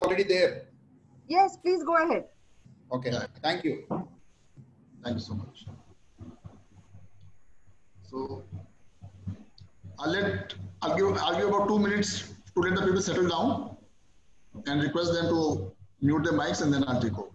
already there? Yes, please go ahead. Okay, thank you. Thank you so much. So I'll give about 2 minutes to let the people settle down and request them to mute their mics, and then I'll take over.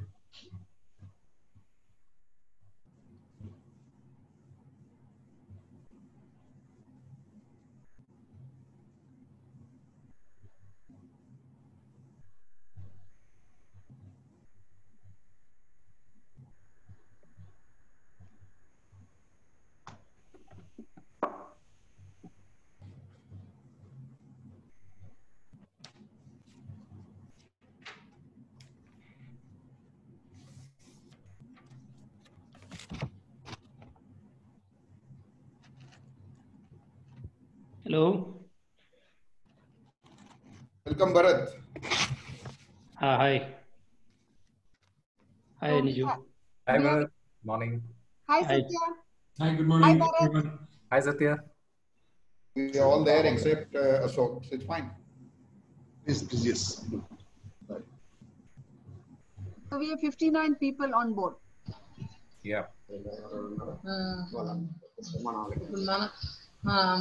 Hello. Welcome, Bharat. Hi. Hi, Niju. Hi, Bharat. Morning. Hi, Hi. Satya. Hi, good morning, Bharat. everyone. Hi, Satya. We are all there except Ashok, so it's fine. Please, yes. So we have 59 people on board. Yeah.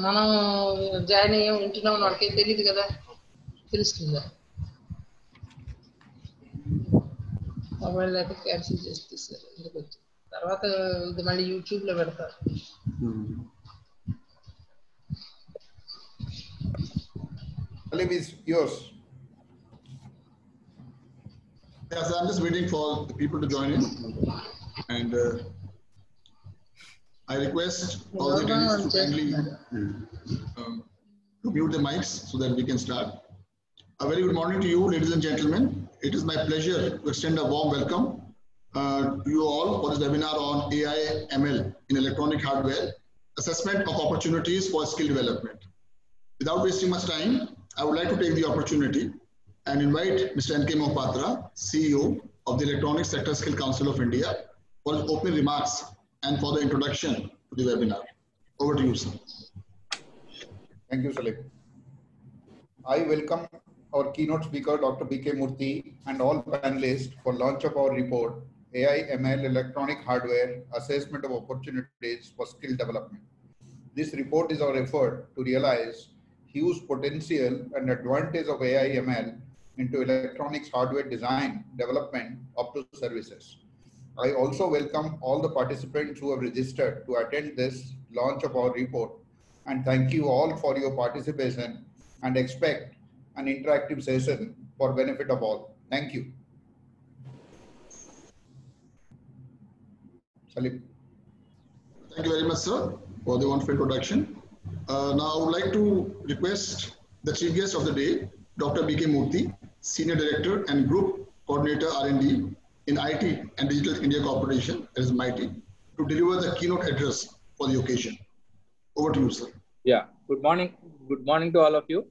మనం join అయ్యి ఉంటున్నాం వాళ్ళకి తెలియదు కదా తెలుస్తుందా mobile అయితే cancel చేసి తీస్తారు ఎందుకు వచ్చి తర్వాత ఇది మళ్ళీ యూట్యూబ్ లో పెడతారు Salim is yours. Yeah, so I'm just waiting for the people to join in, and I request all the attendees to kindly to mute the mics so that we can start. A very good morning to you, ladies and gentlemen. It is my pleasure to extend a warm welcome to you all for this webinar on AI ML in electronic hardware, assessment of opportunities for skill development. Without wasting much time, I would like to take the opportunity and invite Mr. N.K. Mohapatra, CEO of the Electronic Sector Skill Council of India, for his opening remarks and for the introduction to the webinar. Over to you, sir. Thank you, Salim. I welcome our keynote speaker, Dr. B.K. Murthy, and all panelists for launch of our report, AI ML Electronic Hardware, Assessment of Opportunities for Skill Development. This report is our effort to realize huge potential and advantage of AI ML into electronics hardware design, development, up to services. I also welcome all the participants who have registered to attend this launch of our report, and thank you all for your participation and expect an interactive session for benefit of all. Thank you. Salim. Thank you very much, sir, for the wonderful introduction. Now, I would like to request the chief guest of the day, Dr. B.K. Murthy, Senior Director and Group Coordinator R&D in IT and Digital India Corporation, that is MIT, to deliver the keynote address for the occasion. Over to you, sir. Yeah, good morning. Good morning to all of you.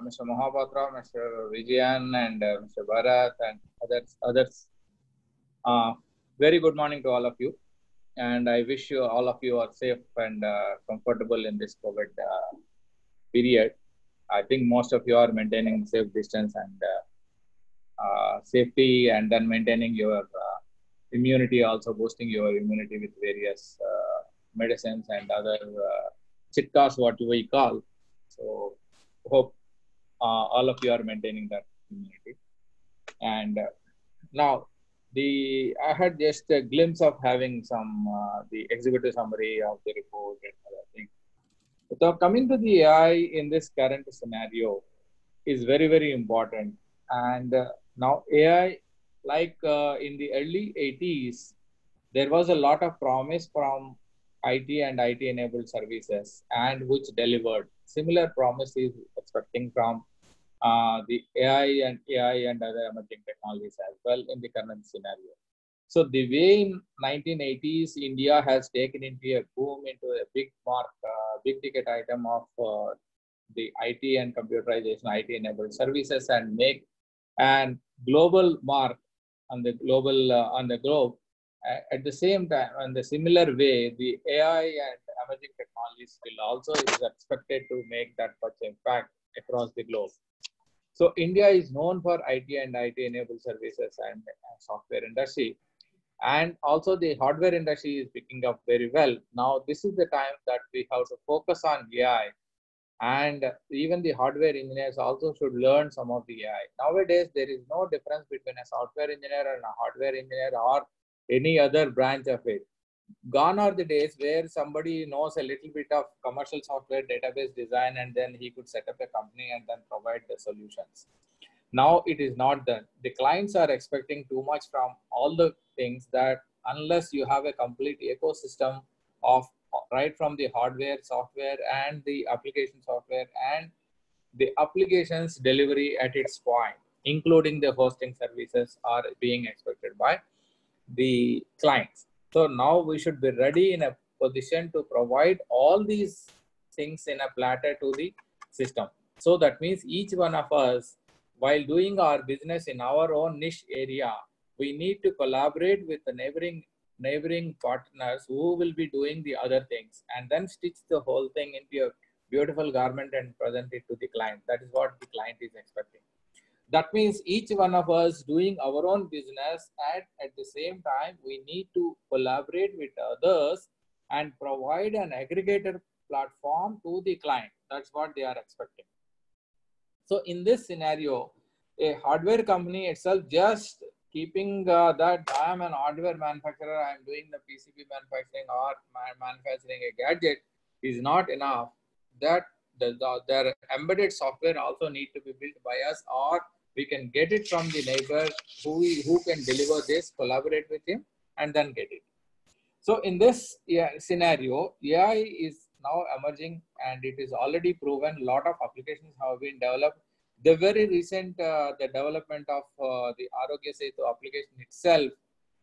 Mr. Mohapatra, Mr. Vijayan, and Mr. Bharat, and others. Very good morning to all of you. And I wish you all of you are safe and comfortable in this COVID period. I think most of you are maintaining safe distance and safety, and then maintaining your immunity, also boosting your immunity with various medicines and other chitkas, what we call. So hope all of you are maintaining that immunity. And now I had just a glimpse of having some the executive summary of the report and other things. So coming to the AI in this current scenario is very, very important. And now AI, like in the early 80s, there was a lot of promise from IT and IT enabled services, and which delivered. Similar promise is expecting from the AI and other emerging technologies as well in the current scenario. So the way in 1980s, India has taken into a boom into a big ticket item of the IT and computerization, IT enabled services, and make an global mark on the globe. At the same time, in the similar way, the AI and emerging technologies will also is expected to make that much impact across the globe. So India is known for IT and IT-enabled services and software industry. And also the hardware industry is picking up very well. Now, this is the time that we have to focus on AI, and even the hardware engineers also should learn some of the AI. Nowadays, there is no difference between a software engineer and a hardware engineer or any other branch of it. Gone are the days where somebody knows a little bit of commercial software database design and then he could set up a company and then provide the solutions. Now it is not done. The clients are expecting too much from all the things, that unless you have a complete ecosystem of right from the hardware, software, and the application software and the applications delivery at its point, including the hosting services, are being expected by the clients. So now we should be ready in a position to provide all these things in a platter to the system. So that means each one of us, while doing our business in our own niche area, we need to collaborate with the neighboring partners who will be doing the other things, and then stitch the whole thing into a beautiful garment and present it to the client. That is what the client is expecting. That means each one of us doing our own business, and at the same time, we need to collaborate with others and provide an aggregator platform to the client. That's what they are expecting. So in this scenario, a hardware company itself just keeping that I am an hardware manufacturer, I am doing the PCB manufacturing or manufacturing a gadget is not enough. That their embedded software also need to be built by us, or we can get it from the neighbor who can deliver this, collaborate with him, and then get it. So in this scenario, AI is now emerging, and it is already proven. A lot of applications have been developed. The very recent the development of the Arogya Setu application itself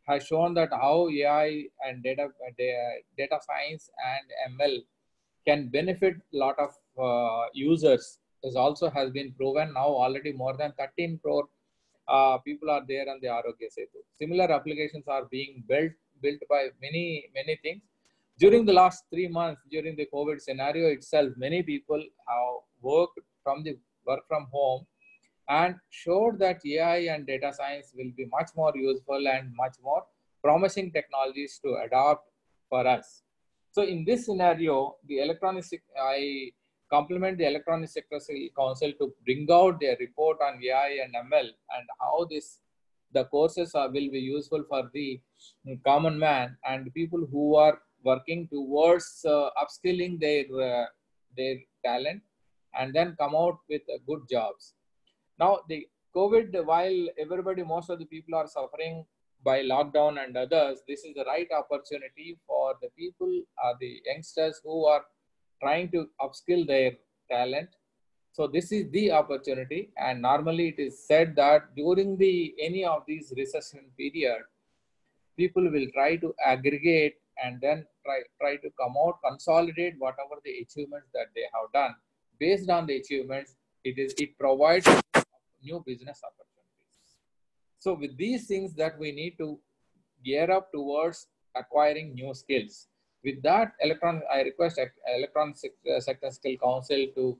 has shown that how AI and data science and ML can benefit a lot of users. This also has been proven. Now already more than 13 crore people are there on the Arogya Setu. Similar applications are being built by many things. During the last 3 months, during the COVID scenario itself, many people have worked from home and showed that AI and data science will be much more useful and much more promising technologies to adopt for us. So in this scenario, I compliment the Electronic Secrecy Council to bring out their report on AI and ML and how the courses will be useful for the common man and people who are working towards upskilling their talent and then come out with good jobs. Now the COVID, while most of the people are suffering by lockdown and others, this is the right opportunity for the people, the youngsters who are trying to upskill their talent. So this is the opportunity, and normally it is said that during any of these recession period, people will try to aggregate and then try to come out, consolidate whatever the achievements that they have done. Based on the achievements, it provides new business opportunities. So with these things that we need to gear up towards acquiring new skills. With that, I request Electronic Sector Skill Council to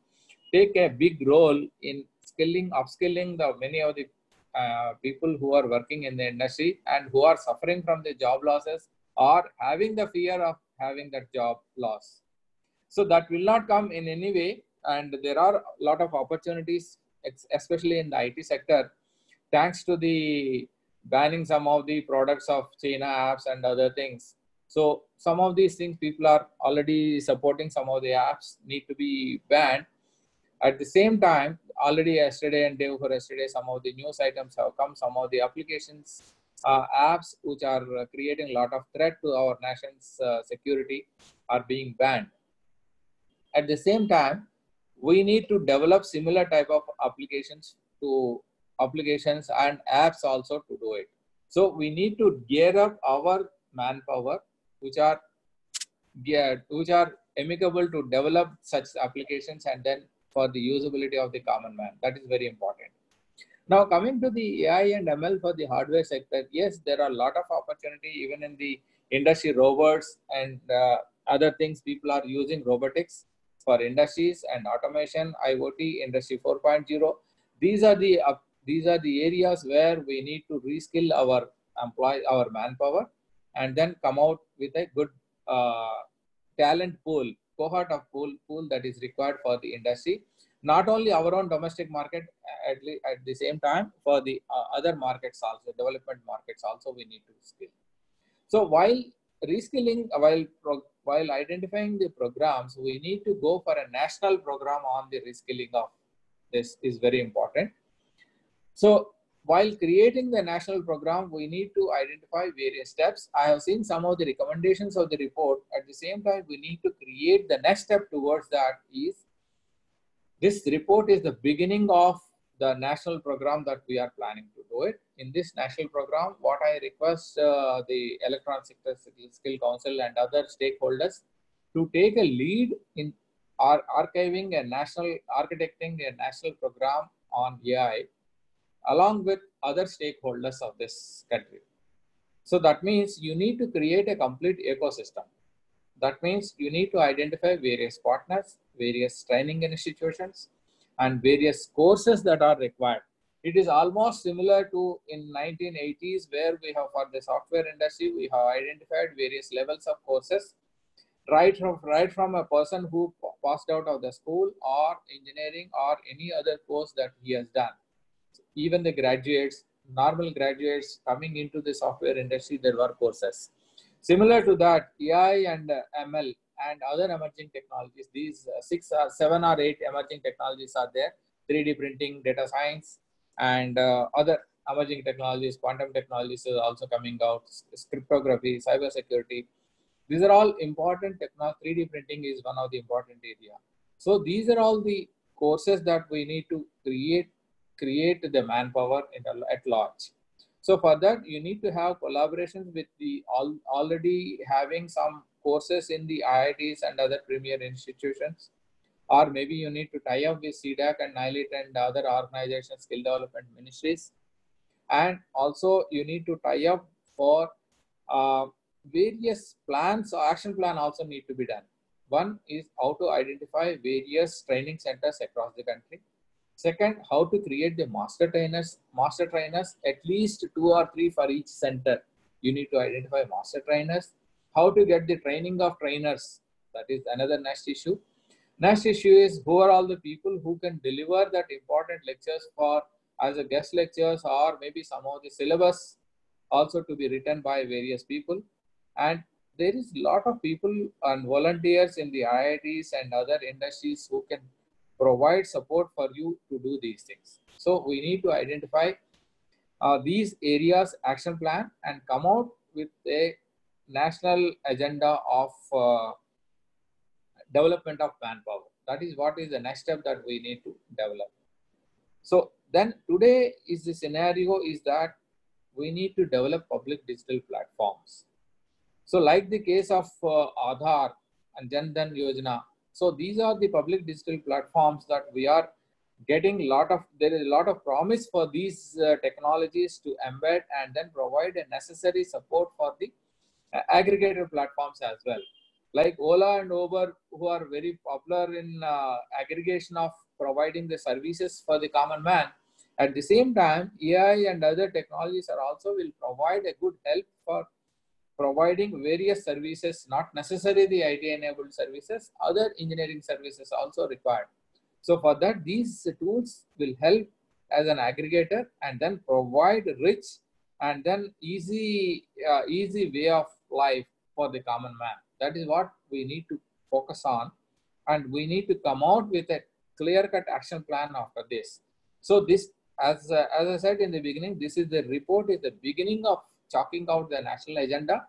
take a big role in upskilling many of the people who are working in the industry and who are suffering from the job losses or having the fear of having that job loss. So that will not come in any way, and there are a lot of opportunities, especially in the IT sector, thanks to the banning some of the products of China apps and other things. So some of these things people are already supporting, some of the apps need to be banned. At the same time, already yesterday and day before yesterday, some of the news items have come, some of the applications, apps which are creating a lot of threat to our nation's security are being banned. At the same time, we need to develop similar type of applications and apps also to do it. So we need to gear up our manpower, which are amicable to develop such applications and then for the usability of the common man. That is very important. Now coming to the AI and ML for the hardware sector, yes, there are a lot of opportunity even in the industry, robots and other things. People are using robotics for industries and automation, IoT, Industry 4.0. these are the areas where we need to reskill our manpower, and then come out with a good talent cohort of pool that is required for the industry. Not only our own domestic market, at the same time for the other markets also, development markets also, we need to skill. So while reskilling, while identifying the programs, we need to go for a national program on the reskilling of this is very important. So while creating the national program, we need to identify various steps. I have seen some of the recommendations of the report. At the same time, we need to create the next step towards that. Is this report is the beginning of the national program that we are planning to do it. In this national program, what I request the Electronic Sector Skill Council and other stakeholders to take a lead in archiving a architecting a national program on AI, along with other stakeholders of this country. So that means you need to create a complete ecosystem. That means you need to identify various partners, various training institutions, and various courses that are required. It is almost similar to in 1980s, where we have, for the software industry, we have identified various levels of courses, right from a person who passed out of the school or engineering or any other course that he has done. Even the graduates, normal graduates coming into the software industry, there were courses. Similar to that, AI and ML and other emerging technologies, these 7 or 8 emerging technologies are there. 3D printing, data science, and other emerging technologies, quantum technologies is also coming out, cryptography, cybersecurity. These are all important technology. 3D printing is one of the important area. So these are all the courses that we need to create the manpower at large. So for that, you need to have collaborations with the already having some courses in the IITs and other premier institutions, or maybe you need to tie up with CDAC and NILIT and other organizations, skill development ministries. And also you need to tie up for various plans, or action plan also need to be done. One is how to identify various training centers across the country. Second, how to create the master trainers, at least 2 or 3 for each center. You need to identify master trainers. How to get the training of trainers, that is another next issue. Next issue is who are all the people who can deliver that important lectures for as a guest lectures, or maybe some of the syllabus also to be written by various people. And there is a lot of people and volunteers in the IITs and other industries who can provide support for you to do these things. So we need to identify these areas, action plan, and come out with a national agenda of development of manpower. That is what is the next step that we need to develop. So then today is the scenario is that we need to develop public digital platforms. So like the case of Aadhaar and Jan Dhan Yojana. So these are the public digital platforms that we are getting there is a lot of promise for these technologies to embed and then provide a necessary support for the aggregator platforms as well. Like Ola and Uber, who are very popular in aggregation of providing the services for the common man. At the same time, AI and other technologies are also will provide a good help for providing various services, not necessarily the IT-enabled services, other engineering services also required. So for that, these tools will help as an aggregator and then provide rich and then easy way of life for the common man. That is what we need to focus on, and we need to come out with a clear-cut action plan after this. So this, as I said in the beginning, this is the report is the beginning of chalking out the national agenda.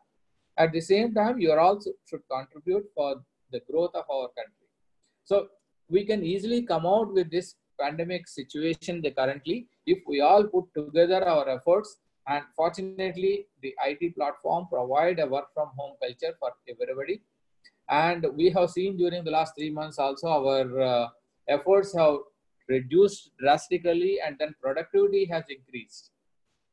At the same time, you are also should contribute for the growth of our country. So we can easily come out with this pandemic situation currently if we all put together our efforts. And fortunately, the IT platform provide a work from home culture for everybody. And we have seen during the last 3 months also our efforts have reduced drastically, and then productivity has increased.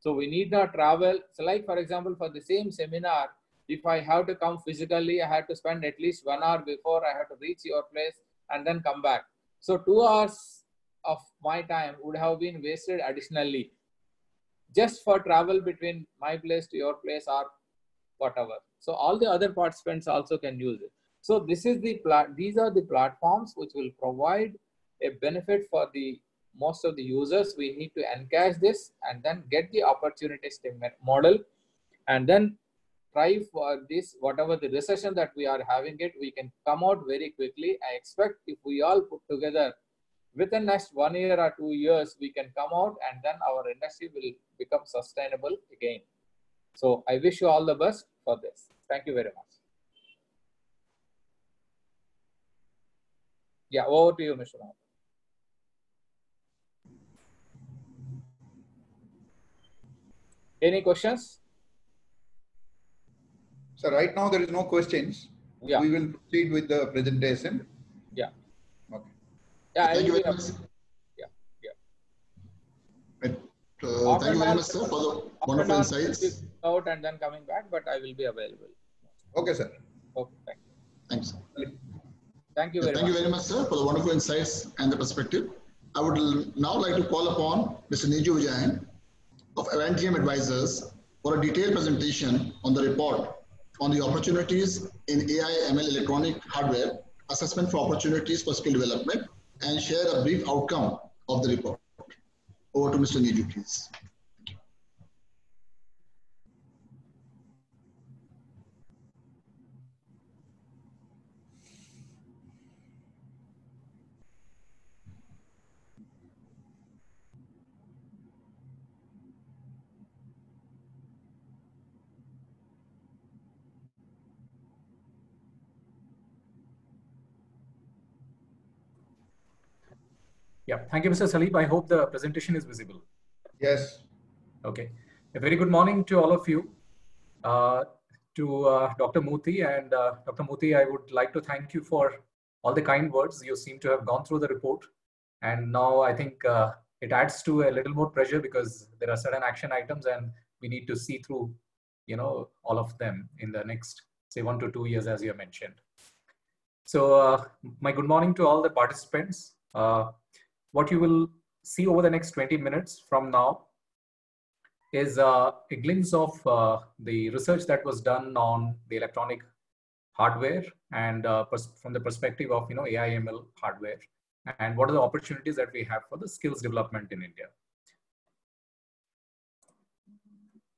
So we need not travel. So like, for example, for the same seminar, if I have to come physically, I have to spend at least 1 hour before I have to reach your place and then come back. So 2 hours of my time would have been wasted additionally just for travel between my place to your place or whatever. So all the other participants also can use it. So these are the platforms which will provide a benefit for the most of the users. We need to encash this and then get the opportunistic model, and then try for this, whatever the recession that we are having it, we can come out very quickly. I expect if we all put together within next 1 year or 2 years, we can come out and then our industry will become sustainable again. So I wish you all the best for this. Thank you very much. Yeah, over to you, Mr. Mohammed. Any questions? So right now there is no questions. Yeah. We will proceed with the presentation. Yeah. Okay. Yeah. Thank you very much. Yeah. Yeah. Right. Thank you very much, sir, for the wonderful insights. Out and then coming back, but I will be available. Okay, sir. Okay. Thank you. Thanks. Thank you very much. Thank you very much, sir, for the wonderful insights and the perspective. I would now like to call upon Mr. Niju Vijayan of Avantium Advisors for a detailed presentation on the report on the opportunities in AI/ML electronic hardware, assessment for opportunities for skill development, and share a brief outcome of the report. Over to Mr. Niju, please. Yeah, thank you, Mr. Salib. I hope the presentation is visible. Yes. Okay. A very good morning to all of you. To Dr. Murthy and Dr. Murthy, I would like to thank you for all the kind words. You seem to have gone through the report, and now I think it adds to a little more pressure because there are certain action items and we need to see through, all of them in the next, say, 1 to 2 years, as you mentioned. So my good morning to all the participants. What you will see over the next 20 minutes from now is a glimpse of the research that was done on the electronic hardware and from the perspective of AI/ML hardware, and what are the opportunities that we have for the skills development in India.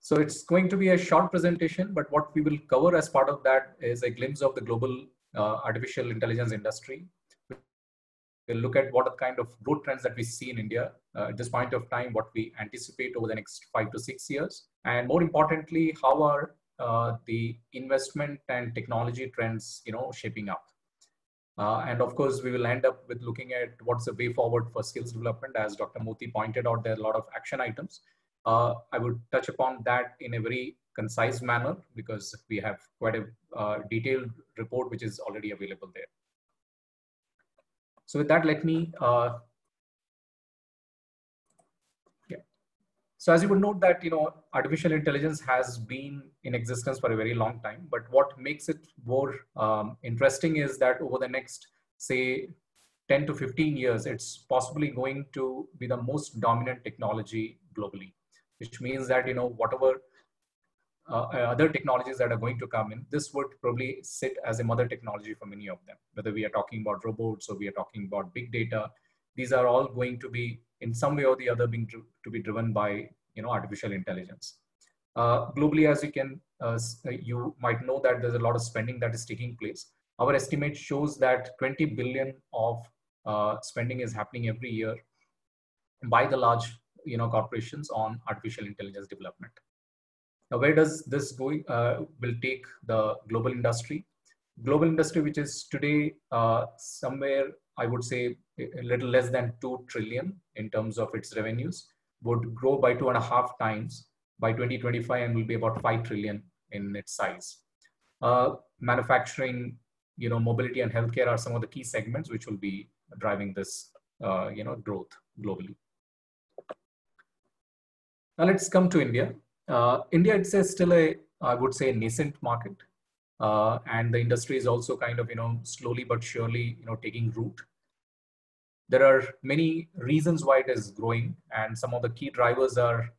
So it's going to be a short presentation, but what we will cover as part of that is a glimpse of the global artificial intelligence industry. We'll look at what are the kind of growth trends that we see in India at this point of time, what we anticipate over the next 5 to 6 years, and more importantly, how are the investment and technology trends, shaping up. And of course, we will end up with looking at what's the way forward for skills development. As Dr. Murthy pointed out, there are a lot of action items. I would touch upon that in a very concise manner because we have quite a detailed report which is already available there. So with that, let me, So as you would note that, artificial intelligence has been in existence for a very long time, but what makes it more interesting is that over the next, say, 10 to 15 years, it's possibly going to be the most dominant technology globally, which means that, whatever other technologies that are going to come in, this would probably sit as a mother technology for many of them, whether we are talking about robots or we are talking about big data. These are all going to be in some way or the other to be driven by artificial intelligence. Globally, as you might know that there's a lot of spending that is taking place. Our estimate shows that 20 billion of spending is happening every year by the large corporations on artificial intelligence development. Now, where does this go? Will take the global industry. Global industry, which is today somewhere, I would say, a little less than 2 trillion in terms of its revenues, would grow by 2.5 times by 2025 and will be about 5 trillion in its size. Manufacturing, mobility and healthcare are some of the key segments which will be driving this, growth globally. Now let's come to India. India, it's still I would say, nascent market. And the industry is also kind of, slowly but surely, taking root. There are many reasons why it is growing, and some of the key drivers are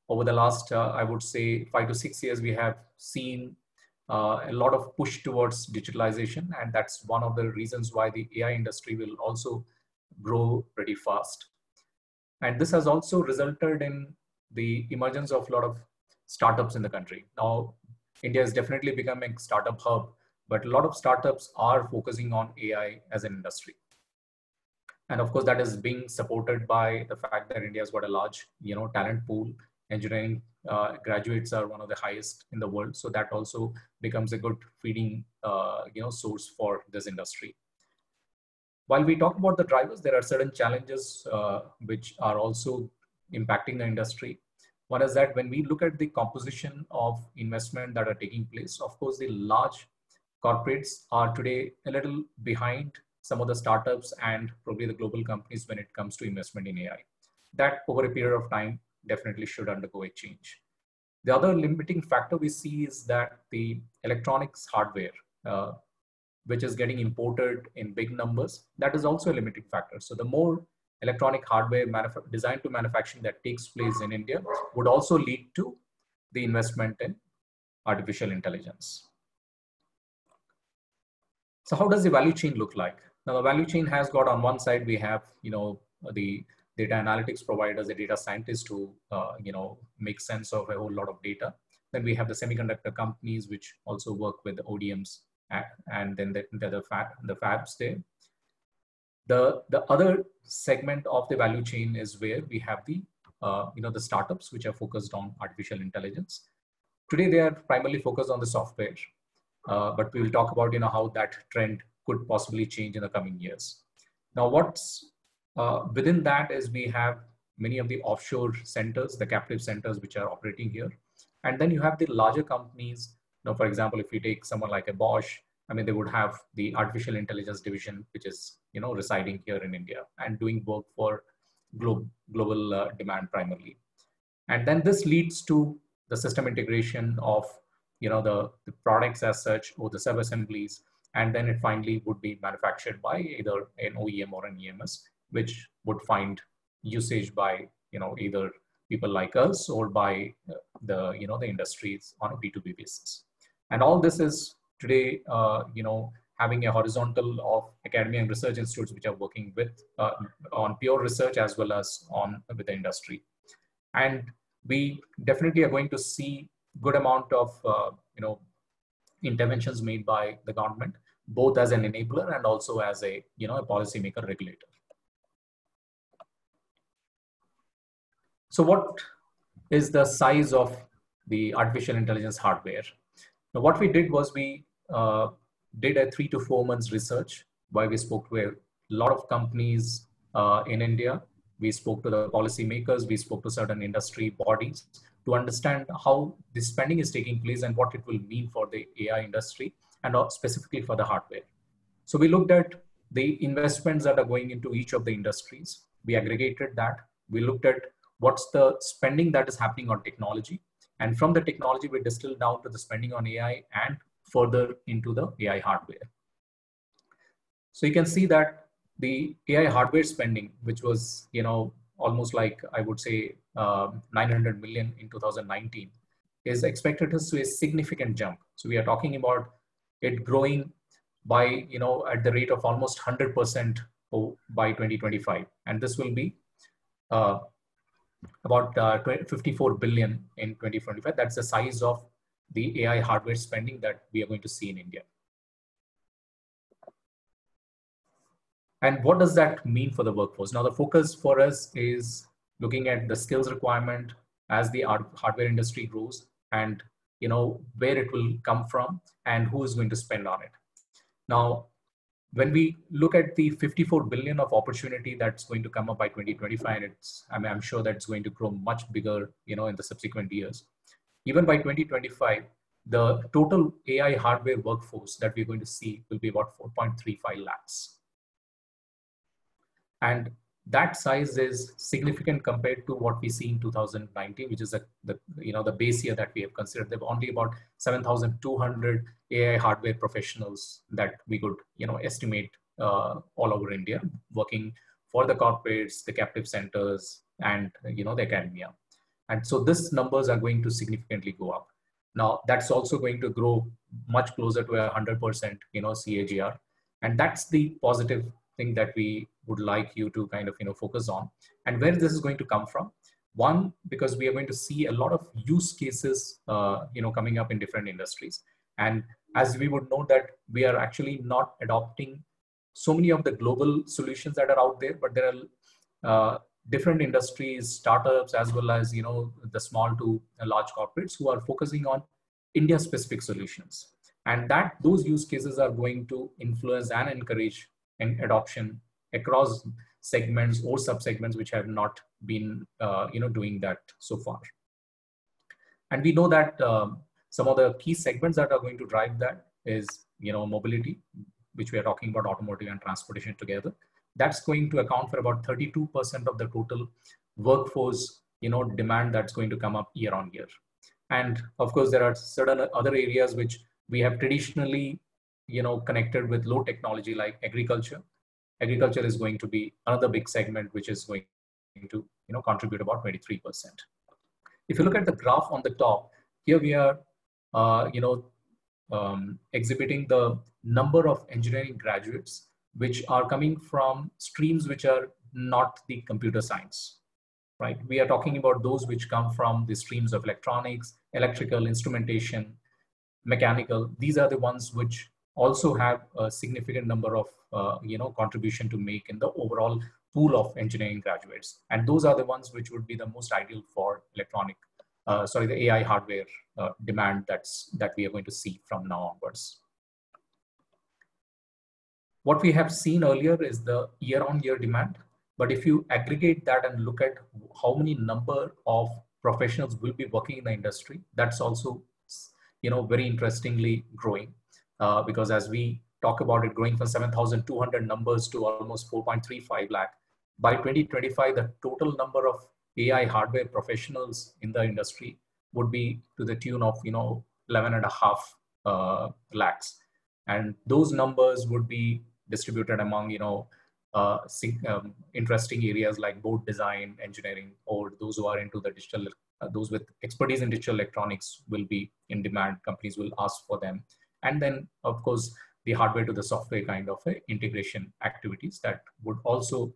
over the last, I would say, 5 to 6 years, we have seen a lot of push towards digitalization, and that's one of the reasons why the AI industry will also grow pretty fast. And this has also resulted in the emergence of a lot of startups in the country. Now, India is definitely becoming a startup hub, but a lot of startups are focusing on AI as an industry. And of course, that is being supported by the fact that India has got a large, talent pool. Engineering graduates are one of the highest in the world. So that also becomes a good feeding, source for this industry. While we talk about the drivers, there are certain challenges which are also impacting the industry. One is that when we look at the composition of investment that are taking place, of course, the large corporates are today a little behind some of the startups and probably the global companies when it comes to investment in AI. That over a period of time definitely should undergo a change. The other limiting factor we see is that the electronics hardware, which is getting imported in big numbers, that is also a limiting factor. So the more electronic hardware design to manufacturing that takes place in India would also lead to the investment in artificial intelligence. So how does the value chain look like? Now the value chain has got, on one side, we have, the data analytics providers, the data scientists who, make sense of a whole lot of data. Then we have the semiconductor companies, which also work with the ODMs, and then the fabs there. The other segment of the value chain is where we have the, the startups which are focused on artificial intelligence. Today, they are primarily focused on the software, but we will talk about, how that trend could possibly change in the coming years. Now, what's within that is we have many of the offshore centers, the captive centers which are operating here. And then you have the larger companies. For example, if you take someone like a Bosch, they would have the artificial intelligence division, which is, residing here in India and doing work for global demand primarily. And then this leads to the system integration of, the products as such, or the sub-assemblies. And then it finally would be manufactured by either an OEM or an EMS, which would find usage by, either people like us or by the industries on a B2B basis. And all this is today, having a horizontal of academia and research institutes which are working with on pure research as well as with the industry. And we definitely are going to see good amount of interventions made by the government, both as an enabler and also as a a policymaker regulator. So what is the size of the artificial intelligence hardware? Now, what we did was we did a 3 to 4 months research where we spoke to a lot of companies in India. We spoke to the policymakers, we spoke to certain industry bodies to understand how the spending is taking place and what it will mean for the AI industry and specifically for the hardware. So we looked at the investments that are going into each of the industries. We aggregated that. We looked at what's the spending that is happening on technology. And from the technology, we distilled down to the spending on AI and further into the AI hardware. So you can see that the AI hardware spending, which was, almost like, I would say, 900 million in 2019, is expected to see a significant jump. So we are talking about it growing by, at the rate of almost 100% by 2025. And this will be about 54 billion in 2025. That's the size of the AI hardware spending that we are going to see in India. And what does that mean for the workforce? Now, the focus for us is looking at the skills requirement as the hardware industry grows and, where it will come from and who is going to spend on it. Now, when we look at the 54 billion of opportunity that's going to come up by 2025, and I'm sure that's going to grow much bigger, in the subsequent years. Even by 2025, the total AI hardware workforce that we're going to see will be about 4.35 lakhs. And that size is significant compared to what we see in 2019, which is the base year that we have considered. There were only about 7,200 AI hardware professionals that we could estimate all over India working for the corporates, the captive centers, and the academia. And so these numbers are going to significantly go up. Now that's also going to grow much closer to 100%, CAGR, and that's the positive thing that we would like you to kind of focus on. And where this is going to come from? One, because we are going to see a lot of use cases, coming up in different industries. And as we would know that we are actually not adopting so many of the global solutions that are out there, but there are different industries, startups, as well as, the small to large corporates who are focusing on India-specific solutions. And those use cases are going to influence and encourage an adoption across segments or sub-segments which have not been, doing that so far. And we know that some of the key segments that are going to drive that is, mobility, which we are talking about automotive and transportation together. That's going to account for about 32% of the total workforce, demand that's going to come up year on year. And of course, there are certain other areas which we have traditionally, connected with low technology, like agriculture. Agriculture is going to be another big segment, which is going to, contribute about 23%. If you look at the graph on the top, here we are, exhibiting the number of engineering graduates which are coming from streams which are not the computer science, right? We are talking about those which come from the streams of electronics, electrical, instrumentation, mechanical. These are the ones which also have a significant number of, contribution to make in the overall pool of engineering graduates. And those are the ones which would be the most ideal for the AI hardware demand that we are going to see from now onwards. What we have seen earlier is the year-on-year demand, but if you aggregate that and look at how many number of professionals will be working in the industry, that's also, very interestingly growing, because as we talk about it growing from 7,200 numbers to almost 4.35 lakh, by 2025, the total number of AI hardware professionals in the industry would be to the tune of 11.5 lakhs, and those numbers would be distributed among interesting areas like board design, engineering, or those who are into the digital, those with expertise in digital electronics will be in demand. Companies will ask for them, and then of course the hardware to the software kind of integration activities that would also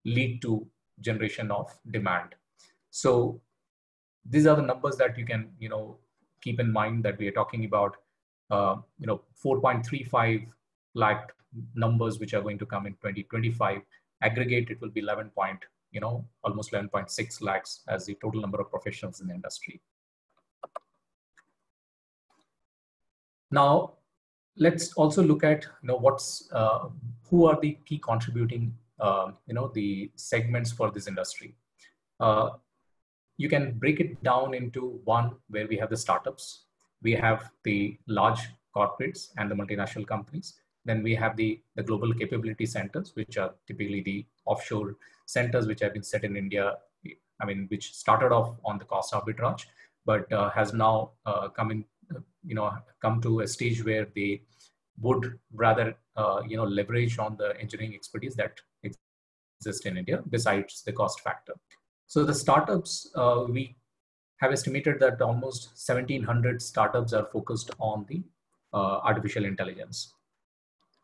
lead to generation of demand. So these are the numbers that you can, keep in mind, that we are talking about, 4.35 lakh numbers which are going to come in 2025. Aggregate, it will be almost 11.6 lakhs as the total number of professionals in the industry. Now, let's also look at, who are the key contributing, the segments for this industry. You can break it down into one where we have the startups, we have the large corporates and the multinational companies. Then we have the global capability centers, which are typically the offshore centers which have been set in India, which started off on the cost arbitrage, but has now come to a stage where they would rather, leverage on the engineering expertise that exist in India besides the cost factor. So the startups, we have estimated that almost 1,700 startups are focused on the artificial intelligence.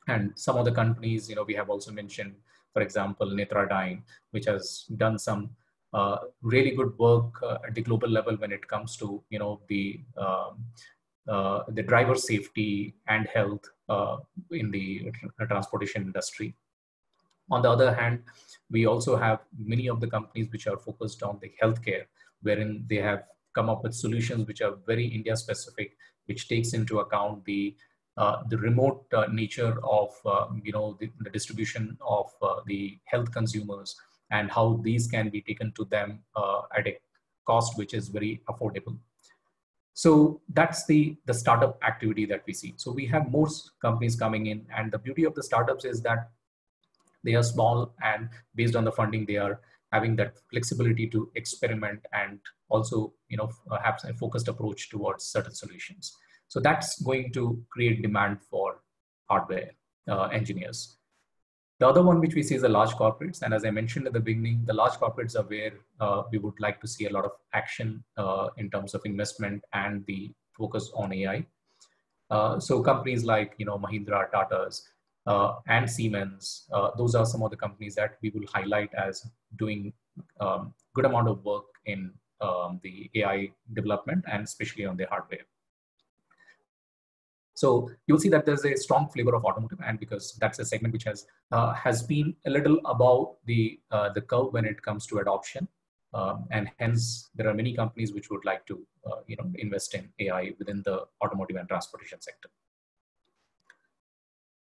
And some of the companies, we have also mentioned, for example, Netradyne, which has done some really good work at the global level when it comes to, the driver safety and health in the transportation industry. On the other hand, we also have many of the companies which are focused on the healthcare, wherein they have come up with solutions which are very India specific, which takes into account the remote nature of the distribution of the health consumers and how these can be taken to them at a cost which is very affordable. So that's the startup activity that we see. So we have more companies coming in, and the beauty of the startups is that they are small, and based on the funding, they are having that flexibility to experiment and also have a focused approach towards certain solutions. So that's going to create demand for hardware engineers. The other one which we see is the large corporates. And as I mentioned at the beginning, the large corporates are where we would like to see a lot of action in terms of investment and the focus on AI. So companies like, Mahindra, Tata's, and Siemens, those are some of the companies that we will highlight as doing good amount of work in the AI development and especially on the hardware. So you'll see that there's a strong flavor of automotive, and because that's a segment which has been a little above the curve when it comes to adoption, and hence there are many companies which would like to invest in AI within the automotive and transportation sector.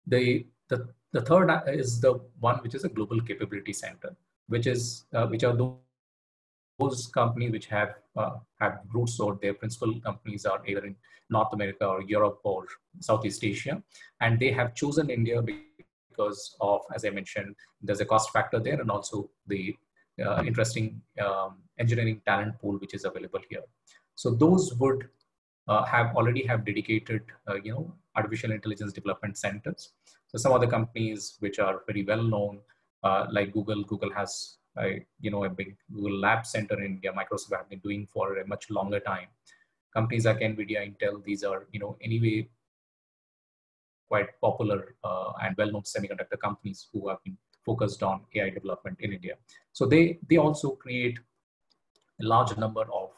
The third is the one which is a global capability center, which are those companies which have roots, or their principal companies are either in North America or Europe or Southeast Asia, and they have chosen India because of, as I mentioned, there's a cost factor there, and also the interesting engineering talent pool which is available here. So those would already have dedicated artificial intelligence development centers. So some of the companies which are very well known, like Google has a big Google Lab Center in India. Microsoft have been doing for a much longer time. Companies like NVIDIA, Intel, these are anyway quite popular and well-known semiconductor companies who have been focused on AI development in India. So they also create a large number of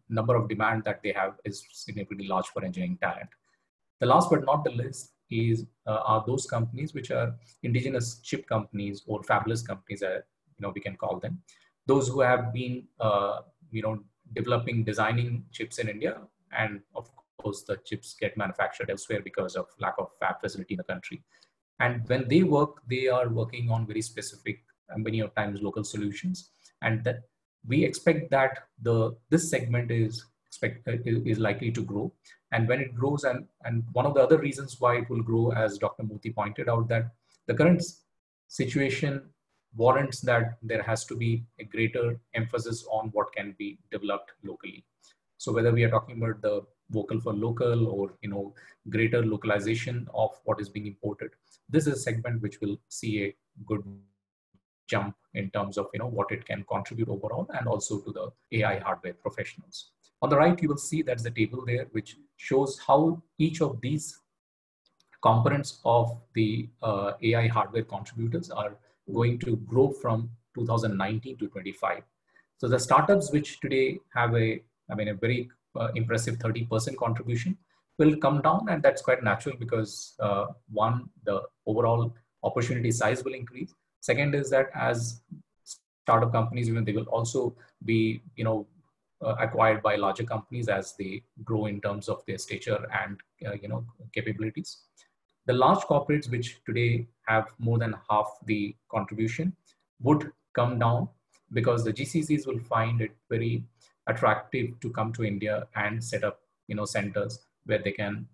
number of demand that they have is significantly large for engineering talent. The last but not the least is are those companies which are indigenous chip companies or fabless companies, we can call them. Those who have been designing chips in India, and of course the chips get manufactured elsewhere because of lack of fab facility in the country. And when they work, they are working on very specific, many of times local solutions, and that we expect that this segment is likely to grow. And when it grows, and one of the other reasons why it will grow, as Dr. Murthy pointed out, that the current situation warrants that there has to be a greater emphasis on what can be developed locally. So whether we are talking about the vocal for local or greater localization of what is being imported, this is a segment which will see a good jump in terms of what it can contribute overall, and also to the AI hardware professionals. On the right, you will see that's the table there, which shows how each of these components of the AI hardware contributors are going to grow from 2019 to 25. So the startups which today have a very impressive 30% contribution will come down, and that's quite natural because one, the overall opportunity size will increase. Second is that as startup companies, they will also be acquired by larger companies as they grow in terms of their stature and capabilities. The large corporates, which today have more than half the contribution, would come down because the GCCs will find it very attractive to come to India and set up centers where they can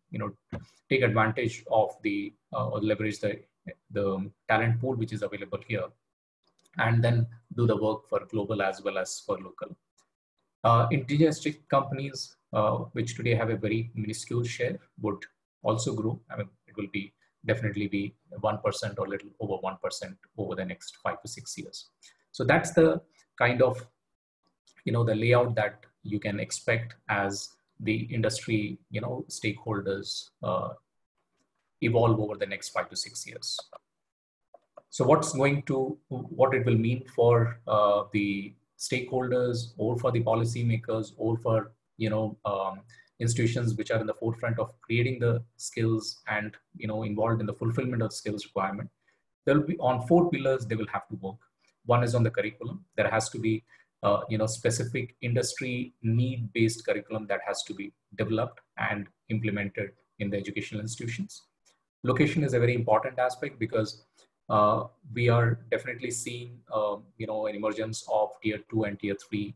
take advantage of the or leverage the talent pool which is available here, and then do the work for global as well as for local. Indigenous chip companies, which today have a very minuscule share, would also grow. It will definitely be 1% or a little over 1% over the next 5 to 6 years. So that's the kind of the layout that you can expect as the industry stakeholders evolve over the next 5 to 6 years. So what it will mean for the stakeholders, or for the policymakers, or for institutions which are in the forefront of creating the skills and involved in the fulfillment of skills requirement. There will be on 4 pillars they will have to work. One is on the curriculum. There has to be specific industry need-based curriculum that has to be developed and implemented in the educational institutions. Location is a very important aspect because we are definitely seeing an emergence of tier 2 and tier 3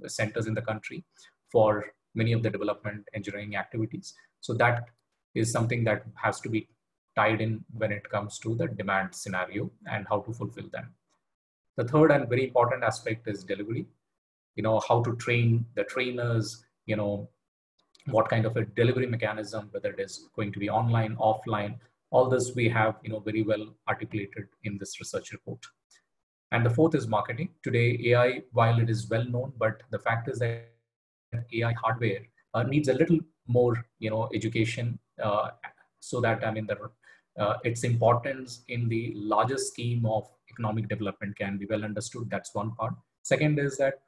centers in the country for many of the development engineering activities. So that is something that has to be tied in when it comes to the demand scenario and how to fulfill them. The third and very important aspect is delivery. How to train the trainers, what kind of a delivery mechanism, whether it is going to be online, offline, All this we have very well articulated in this research report. And the fourth is marketing. Today, AI, while it is well known, but the fact is that AI hardware needs a little more education, so that its importance in the larger scheme of economic development can be well understood. That's one part. Second is that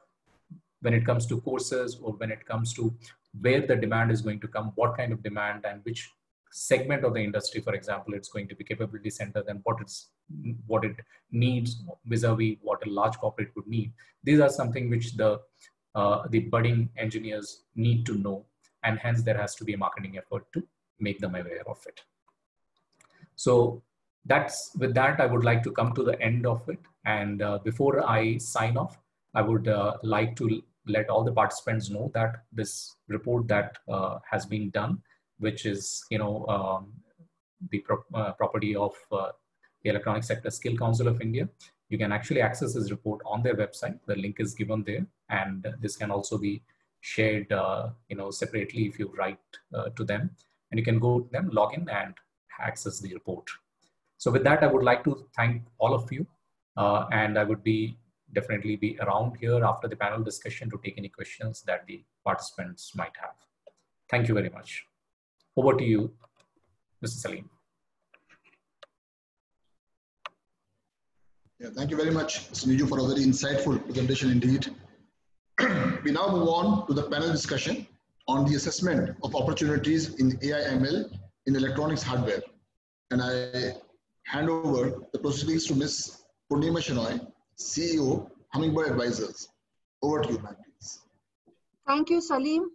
when it comes to courses, or when it comes to where the demand is going to come, what kind of demand and which segment of the industry, for example, it's going to be capability center, then what it needs vis-a-vis what a large corporate would need. These are something which the budding engineers need to know, and hence there has to be a marketing effort to make them aware of it. So with that, I would like to come to the end of it. And before I sign off, I would like to let all the participants know that this report that has been done, which is the property of the Electronic Sector Skill Council of India. You can actually access this report on their website. The link is given there, and this can also be shared separately if you write to them, and you can go to them, log in, and access the report. So with that, I would like to thank all of you, and I would definitely be around here after the panel discussion to take any questions that the participants might have. Thank you very much. Over to you, Mr. Salim. Yeah, thank you very much, Mr. Niju, for a very insightful presentation indeed. We now move on to the panel discussion on the assessment of opportunities in AI/ML in electronics hardware. And I hand over the proceedings to Ms. Purnima Shenoy, CEO, Hummingbird Advisors. Over to you, ma'am, please. Thank you, Salim.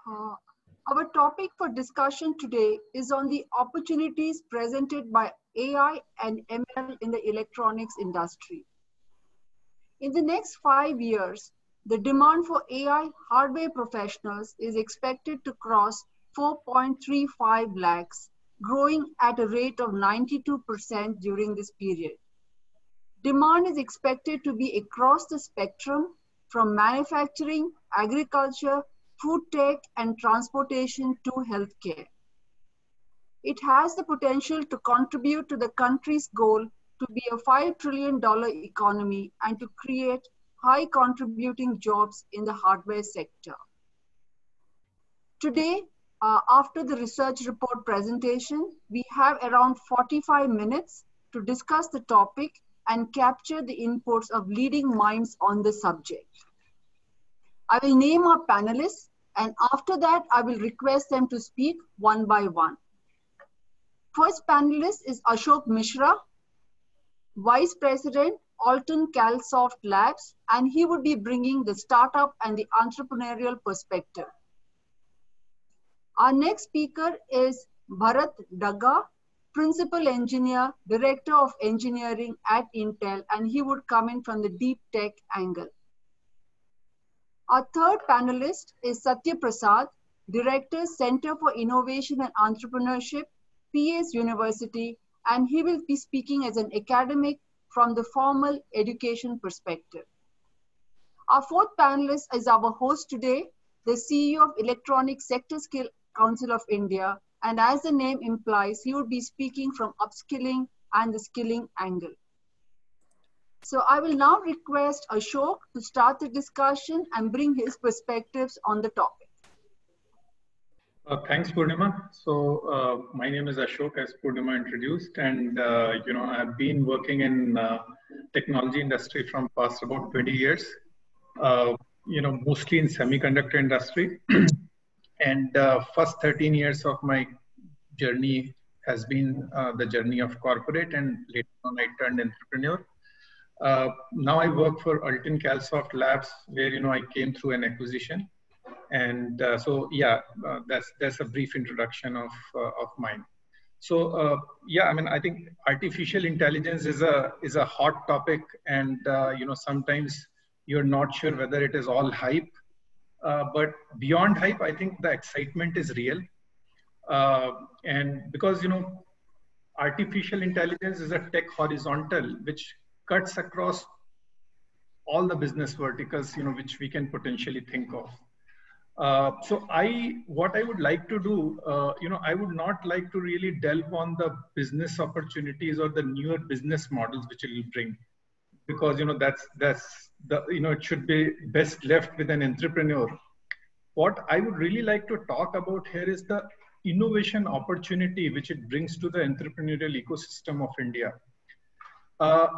Our topic for discussion today is on the opportunities presented by AI and ML in the electronics industry. In the next 5 years, the demand for AI hardware professionals is expected to cross 4.35 lakhs, growing at a rate of 92% during this period. Demand is expected to be across the spectrum, from manufacturing, agriculture, food tech, and transportation to healthcare. It has the potential to contribute to the country's goal to be a $5 trillion economy and to create high contributing jobs in the hardware sector. Today, after the research report presentation, we have around 45 minutes to discuss the topic and capture the inputs of leading minds on the subject. I will name our panelists, and after that, I will request them to speak one by one. First panelist is Ashok Mishra, Vice President, Alton Calsoft Labs, and he would be bringing the startup and the entrepreneurial perspective. Our next speaker is Bharat Dagga, Principal Engineer, Director of Engineering at Intel, and he would come in from the deep tech angle. Our third panelist is Satya Prasad, Director, Center for Innovation and Entrepreneurship, PS University, and he will be speaking as an academic from the formal education perspective. Our fourth panelist is our host today, the CEO of Electronic Sector Skill Council of India, and as the name implies, he would be speaking from upskilling and the skilling angle. So I will now request Ashok to start the discussion and bring his perspectives on the topic. Thanks, Purnima. So my name is Ashok, as Purnima introduced, and I've been working in technology industry from past about 20 years. Mostly in semiconductor industry, and first 13 years of my journey has been the journey of corporate, and later on I turned entrepreneur. Now I work for Alton Calsoft Labs, where I came through an acquisition. And that's a brief introduction of mine. So I think artificial intelligence is a hot topic, and sometimes you're not sure whether it is all hype, but beyond hype, I think the excitement is real, and because artificial intelligence is a tech horizontal which cuts across all the business verticals which we can potentially think of. So what I would like to do, I would not like to really delve on the business opportunities or the newer business models which it will bring, because that's the it should be best left with an entrepreneur. What I would really like to talk about here is the innovation opportunity which it brings to the entrepreneurial ecosystem of India.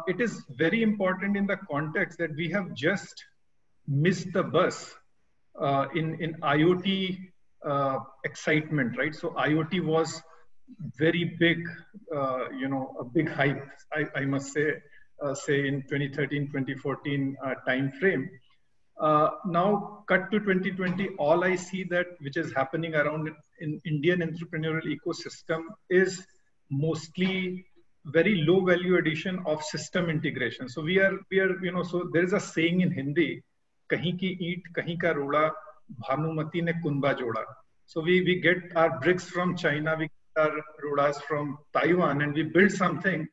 It is very important in the context that we have just missed the bus in IoT excitement, right? So IoT was very big, a big hype, I must say in 2013, 2014 time frame. Now cut to 2020, all I see that which is happening around in Indian entrepreneurial ecosystem is mostly very low value addition of system integration. So we are, so there is a saying in Hindi, kahin ki eat, kahin ka roda, Bhanumati ne kunba joda. So we get our bricks from China, we get our rodas from Taiwan, and we build something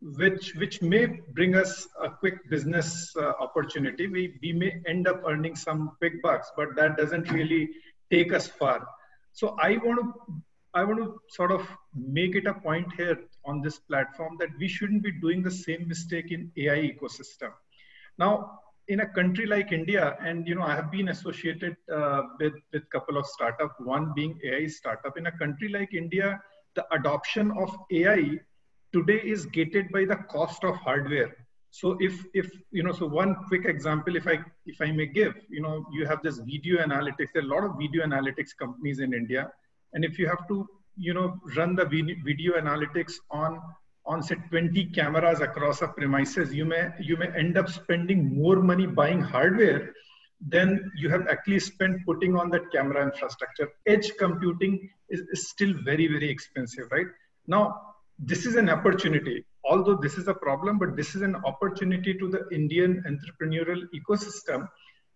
which may bring us a quick business opportunity. We may end up earning some quick bucks, but that doesn't really take us far. So I want to sort of make it a point here on this platform that we shouldn't be doing the same mistake in AI ecosystem. Now, in a country like India, and I have been associated with a couple of startups, one being AI startup. In a country like India, the adoption of AI today is gated by the cost of hardware. So so one quick example, if I may give, you have this video analytics. There are a lot of video analytics companies in India, and if you have to run the video analytics on say 20 cameras across a premises, you may end up spending more money buying hardware than you have actually spent putting on that camera infrastructure. Edge computing is still very, very expensive, right? Now, this is an opportunity, although this is a problem, but this is an opportunity to the Indian entrepreneurial ecosystem.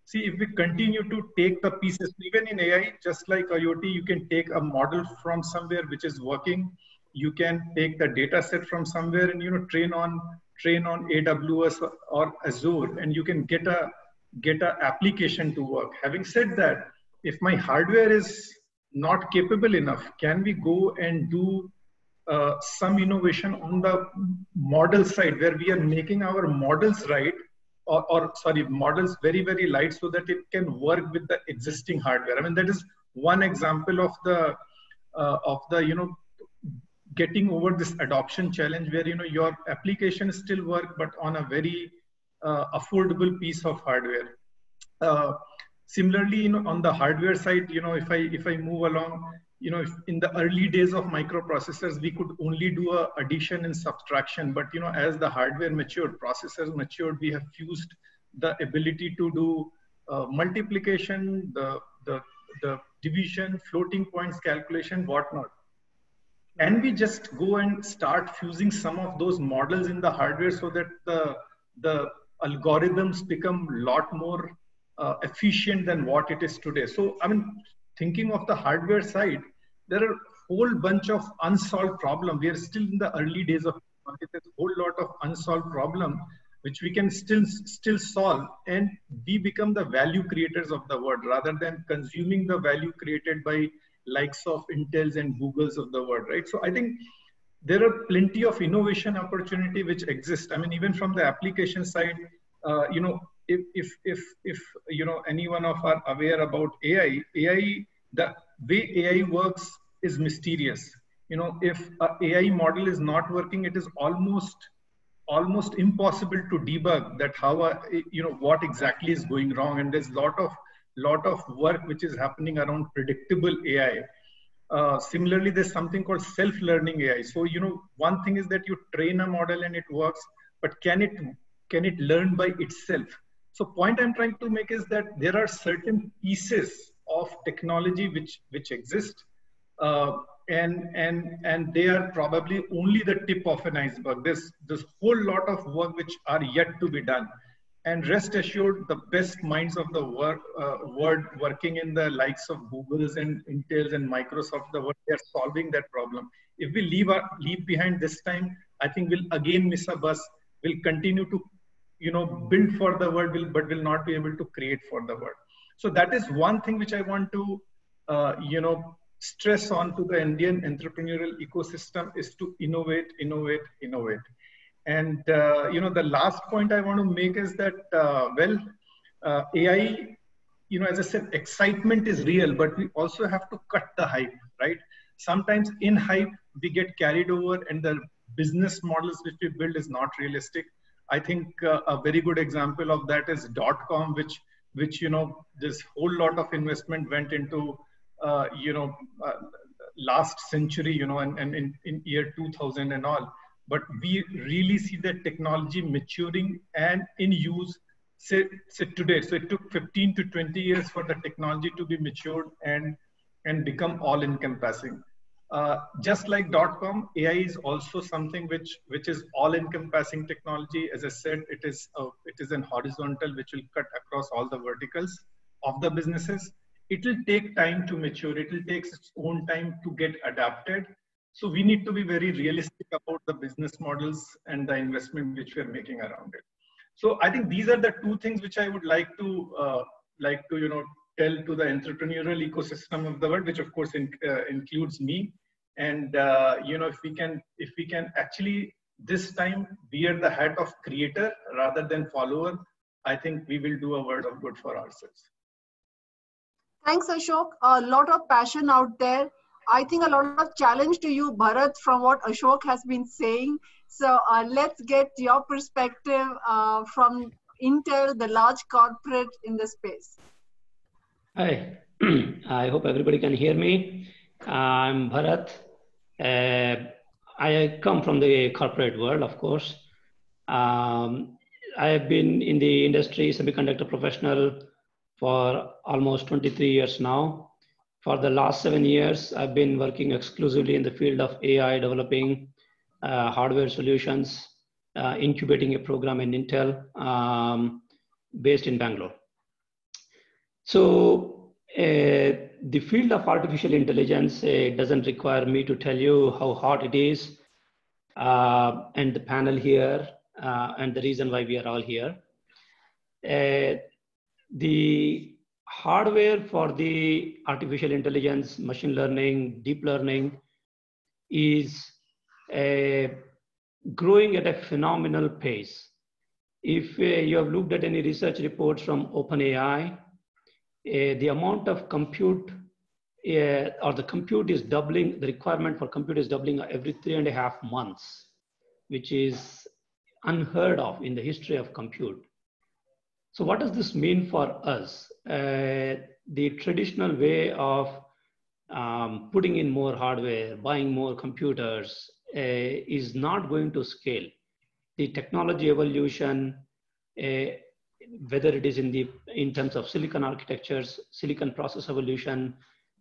See, if we continue to take the pieces, even in AI, just like IoT, you can take a model from somewhere which is working. You can take the data set from somewhere and train on AWS or Azure, and you can get a application to work. Having said that, if my hardware is not capable enough, can we go and do some innovation on the model side, where we are making our models right, or models very, very light, so that it can work with the existing hardware. I mean, that is one example of the getting over this adoption challenge, where your application still work, but on a very affordable piece of hardware. Similarly, on the hardware side, if I move along, if in the early days of microprocessors, we could only do a addition and subtraction, but as the hardware matured, processors matured, we have fused the ability to do multiplication, the division, floating points calculation, whatnot. Can we just go and start fusing some of those models in the hardware so that the algorithms become a lot more efficient than what it is today? So, I mean, thinking of the hardware side, there are a whole bunch of unsolved problems. We are still in the early days of market. There's a whole lot of unsolved problems which we can still solve, and we become the value creators of the world rather than consuming the value created by likes of Intels and Googles of the world, right? So I think there are plenty of innovation opportunity which exist. I mean, even from the application side, if anyone of are aware about AI, the way AI works is mysterious. If an AI model is not working, it is almost impossible to debug that how what exactly is going wrong. And there's lot of work which is happening around predictable AI. Similarly, there's something called self-learning AI. So one thing is that you train a model and it works, but can it learn by itself? So point I'm trying to make is that there are certain pieces of technology which exist, and they are probably only the tip of an iceberg. There's whole lot of work which are yet to be done. And rest assured, the best minds of the world working in the likes of Googles and Intels and Microsoft, the world, they are solving that problem. If we leave behind this time, I think we'll again miss a bus. We'll continue to build for the world, but will not be able to create for the world. So that is one thing which I want to, stress on to the Indian entrepreneurial ecosystem, is to innovate, innovate, innovate. And, the last point I want to make is that, AI, as I said, excitement is real, but we also have to cut the hype, right? Sometimes in hype, we get carried over and the business models which we build is not realistic. I think a very good example of that is .com, which this whole lot of investment went into, last century, and in year 2000 and all. But we really see the technology maturing and in use say today. So it took 15 to 20 years for the technology to be matured and become all encompassing. Just like .com, AI is also something which is all-encompassing technology. As I said, it is an horizontal which will cut across all the verticals of the businesses. It will take time to mature. It will take its own time to get adapted. So we need to be very realistic about the business models and the investment which we are making around it. So I think these are the two things which I would like to tell to the entrepreneurial ecosystem of the world, which of course includes me. And if we can actually this time wear the hat of creator rather than follower, I think we will do a world of good for ourselves. Thanks, Ashok. A lot of passion out there. I think a lot of challenge to you, Bharat, from what Ashok has been saying. So let's get your perspective from Intel, the large corporate in the space. Hi, I hope everybody can hear me. I'm Bharat. I come from the corporate world, of course. I have been in the industry, semiconductor professional, for almost 23 years now. For the last 7 years, I've been working exclusively in the field of AI, developing hardware solutions, incubating a program in Intel, based in Bangalore. So the field of artificial intelligence doesn't require me to tell you how hot it is, and the panel here, and the reason why we are all here. The hardware for the artificial intelligence, machine learning, deep learning is growing at a phenomenal pace. If you have looked at any research reports from OpenAI, the amount of compute or the compute is doubling, the requirement for compute is doubling every 3.5 months, which is unheard of in the history of compute. So what does this mean for us? The traditional way of putting in more hardware, buying more computers is not going to scale. The technology evolution, whether it is in terms of silicon architectures, silicon process evolution,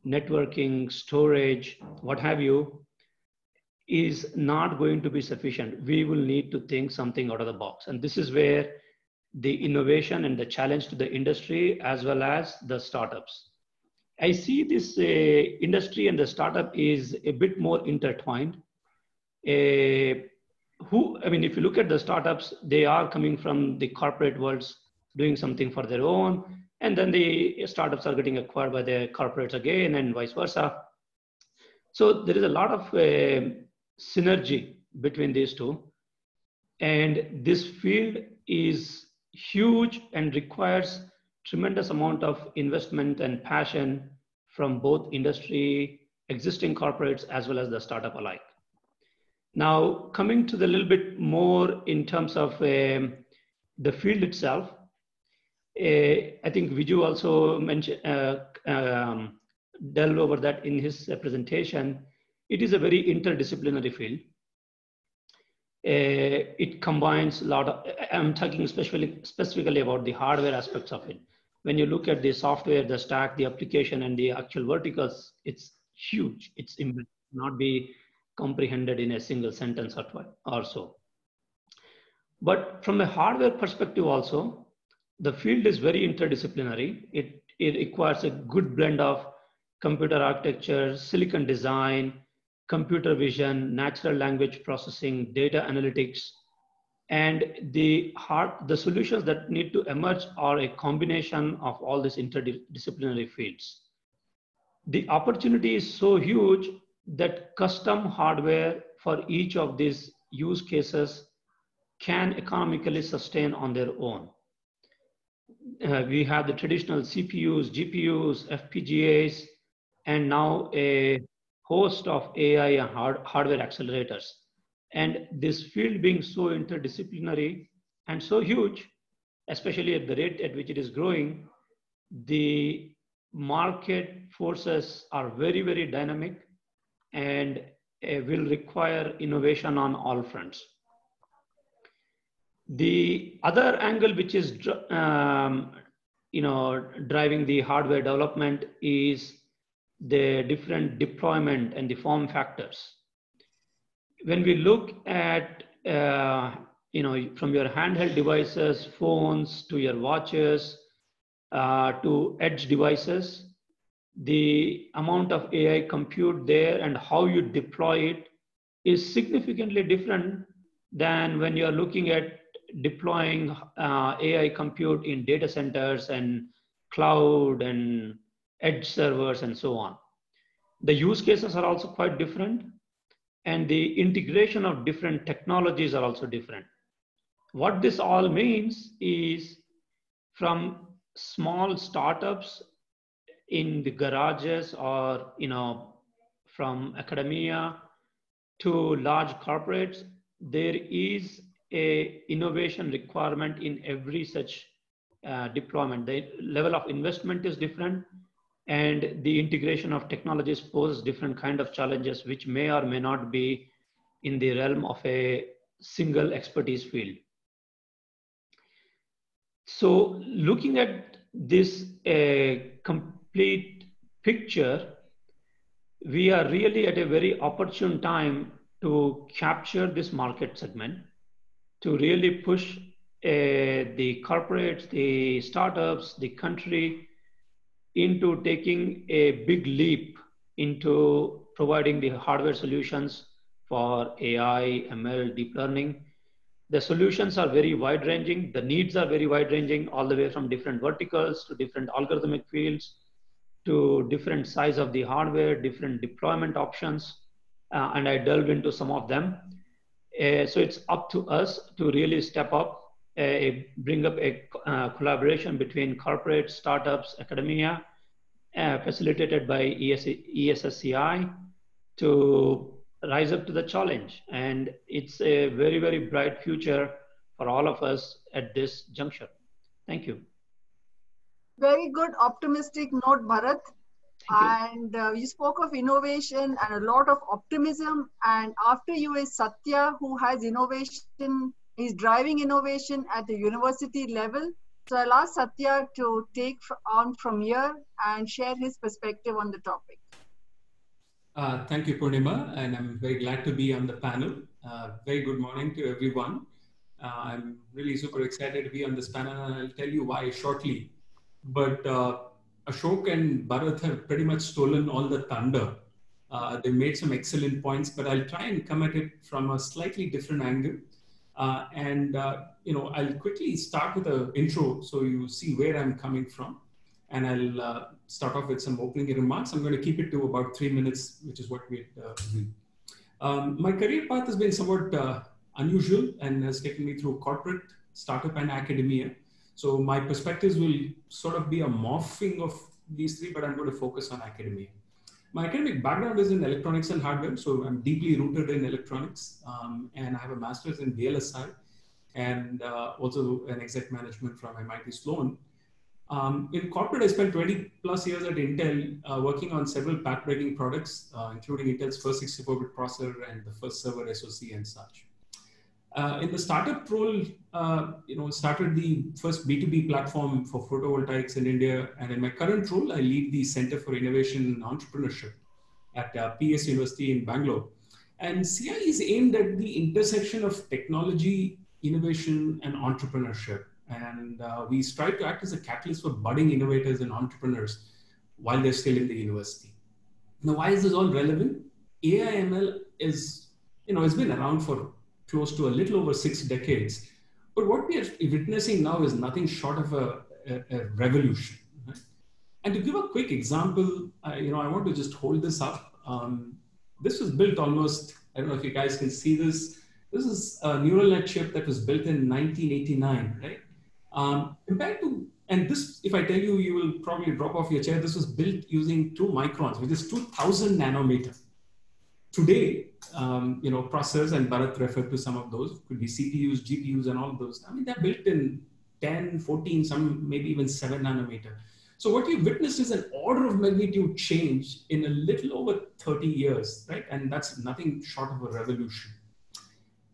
networking, storage, what have you, is not going to be sufficient. We will need to think something out of the box. And this is where the innovation and the challenge to the industry as well as the startups. I see this industry and the startup is a bit more intertwined. If you look at the startups, they are coming from the corporate worlds, doing something for their own, and then the startups are getting acquired by the corporates again, and vice versa. So there is a lot of synergy between these two, and this field is huge and requires tremendous amount of investment and passion from both industry, existing corporates, as well as the startup alike. Now, coming to the little bit more in terms of the field itself, I think Viju also mentioned, delved over that in his presentation. It is a very interdisciplinary field. It combines a lot of, I'm talking specifically about the hardware aspects of it. When you look at the software, the stack, the application, and the actual verticals, it's huge. It cannot be comprehended in a single sentence or so. But from a hardware perspective also, the field is very interdisciplinary. It requires a good blend of computer architecture, silicon design, computer vision, natural language processing, data analytics, And the solutions that need to emerge are a combination of all these interdisciplinary fields. The opportunity is so huge that custom hardware for each of these use cases can economically sustain on their own. We have the traditional CPUs, GPUs, FPGAs, and now a host of AI and hardware accelerators. And this field being so interdisciplinary and so huge, especially at the rate at which it is growing, the market forces are very, very dynamic and will require innovation on all fronts. The other angle which is driving the hardware development is the different deployment and the form factors. When we look at from your handheld devices, phones, to your watches, to edge devices, the amount of AI compute there and how you deploy it is significantly different than when you're looking at deploying AI compute in data centers and cloud and edge servers and so on. The use cases are also quite different, and the integration of different technologies are also different. What this all means is, from small startups in the garages or from academia to large corporates, there is a innovation requirement in every such deployment. The level of investment is different, and the integration of technologies poses different kind of challenges which may or may not be in the realm of a single expertise field. So looking at this complete picture, we are really at a very opportune time to capture this market segment, to really push the corporates, the startups, the country into taking a big leap into providing the hardware solutions for AI, ML, deep learning. The solutions are very wide-ranging. The needs are very wide-ranging, all the way from different verticals to different algorithmic fields to different size of the hardware, different deployment options, and I delved into some of them. So it's up to us to really step up, bring up a collaboration between corporate, startups, academia, facilitated by ESSCI, to rise up to the challenge. And it's a very, very bright future for all of us at this juncture. Thank you. Very good optimistic note, Bharat. And you spoke of innovation and a lot of optimism. And after you is Satya, who has innovation, is driving innovation at the university level. So I'll ask Satya to take on from here and share his perspective on the topic. Thank you, Purnima, and I'm very glad to be on the panel. Very good morning to everyone. I'm really super excited to be on this panel, and I'll tell you why shortly. But Ashok and Bharat have pretty much stolen all the thunder. They made some excellent points, but I'll try and come at it from a slightly different angle. I'll quickly start with an intro so you see where I'm coming from. And I'll start off with some opening remarks. I'm going to keep it to about 3 minutes, which is what we agreed. My career path has been somewhat unusual and has taken me through corporate, startup, and academia. So my perspectives will sort of be a morphing of these three, but I'm going to focus on academia. My academic background is in electronics and hardware, so I'm deeply rooted in electronics, and I have a master's in VLSI and also an exec management from MIT Sloan. In corporate, I spent 20 plus years at Intel working on several path-breaking products, including Intel's first 64-bit processor and the first server SoC and such. In the startup role, started the first B2B platform for photovoltaics in India. And in my current role, I lead the Center for Innovation and Entrepreneurship at PS University in Bangalore. And CI is aimed at the intersection of technology, innovation, and entrepreneurship. And we strive to act as a catalyst for budding innovators and entrepreneurs while they're still in the university. Now, why is this all relevant? AI/ML is, it's been around for close to a little over 6 decades. But what we are witnessing now is nothing short of a revolution. Right? And to give a quick example, I want to just hold this up. This was built almost, I don't know if you guys can see this. This is a neural net chip that was built in 1989, right? Compared to, and this, if I tell you, you will probably drop off your chair. This was built using 2 microns, which is 2000 nanometer. Today, processors, and Bharat referred to some of those, could be CPUs, GPUs, and all of those. I mean, they're built in 10, 14, some maybe even 7 nanometer. So what you've witnessed is an order of magnitude change in a little over 30 years, right? And that's nothing short of a revolution.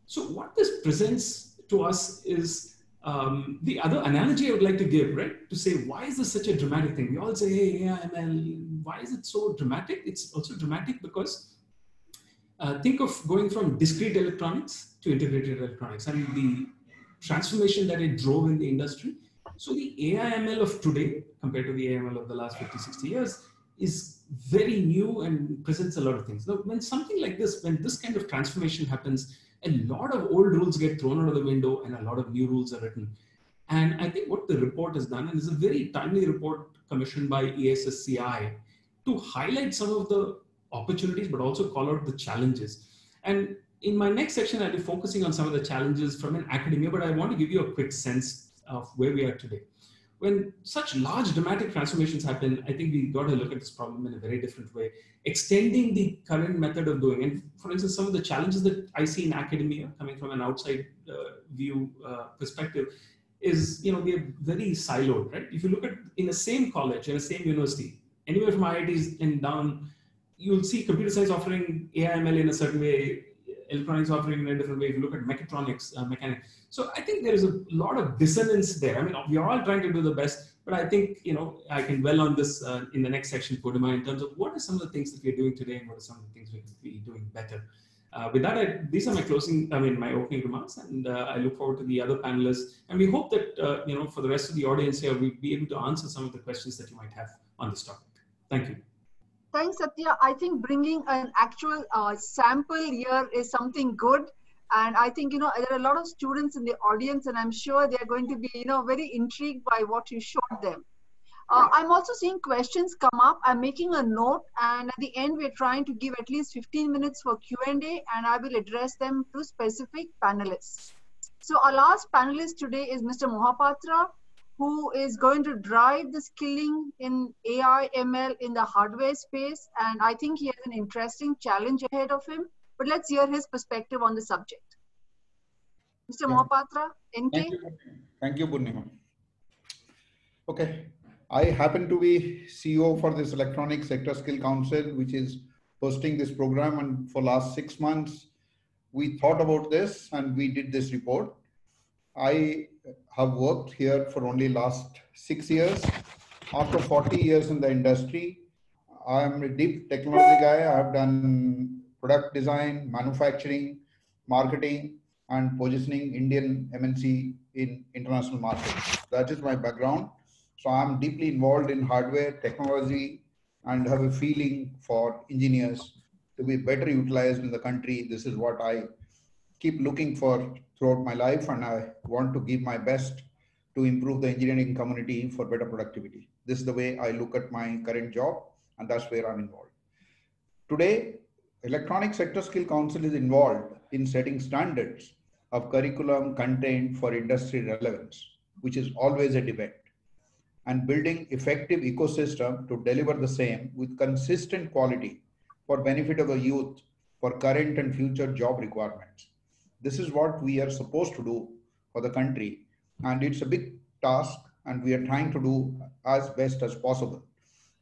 So what this presents to us is the other analogy I would like to give, right? To say, why is this such a dramatic thing? We all say, hey, ML, why is it so dramatic? It's also dramatic because think of going from discrete electronics to integrated electronics and the transformation that it drove in the industry. So the AI/ML of today, compared to the AI/ML of the last 50, 60 years, is very new and presents a lot of things. Now, when something like this, when this kind of transformation happens, a lot of old rules get thrown out of the window and a lot of new rules are written. And I think what the report has done, and it's a very timely report commissioned by ESSCI, to highlight some of the opportunities, but also call out the challenges. And in my next section, I'll be focusing on some of the challenges from an academia, but I want to give you a quick sense of where we are today. When such large dramatic transformations happen, I think we've got to look at this problem in a very different way, extending the current method of doing. And for instance, some of the challenges that I see in academia, coming from an outside view perspective, is, we are very siloed, right? If you look at in the same college, in the same university, anywhere from IITs and down, you'll see computer science offering AI/ML in a certain way, electronics offering in a different way. If you look at mechatronics, mechanics. So I think there is a lot of dissonance there. I mean, we are all trying to do the best, but I think, I can dwell on this in the next section, Purnima, in terms of what are some of the things that we're doing today and what are some of the things we could be doing better. With that, these are my opening remarks, and I look forward to the other panelists. And we hope that, for the rest of the audience here, we'll be able to answer some of the questions that you might have on this topic. Thank you. Thanks, Satya. I think bringing an actual sample here is something good. And I think, there are a lot of students in the audience, and I'm sure they're going to be, very intrigued by what you showed them. I'm also seeing questions come up. I'm making a note, and at the end, we're trying to give at least 15 minutes for Q&A, and I will address them to specific panelists. So our last panelist today is Mr. Mohapatra, who is going to drive the skilling in AI/ML in the hardware space. And I think he has an interesting challenge ahead of him, but let's hear his perspective on the subject. Mr. Mohapatra, NK. Thank you, Purnima. Okay, I happen to be CEO for this Electronic Sector Skill Council, which is hosting this program. And for last 6 months, we thought about this and we did this report. I have worked here for only last 6 years. After 40 years in the industry, I'm a deep technology guy. I have done product design, manufacturing, marketing, and positioning Indian MNC in international markets. That is my background. So I'm deeply involved in hardware, technology, and have a feeling for engineers to be better utilized in the country. This is what I keep looking for throughout my life, and I want to give my best to improve the engineering community for better productivity. This is the way I look at my current job, and that's where I'm involved. Today, Electronic Sector Skill Council is involved in setting standards of curriculum content for industry relevance, which is always a debate, and building effective ecosystem to deliver the same with consistent quality for benefit of the youth for current and future job requirements. This is what we are supposed to do for the country, and it's a big task, and we are trying to do as best as possible.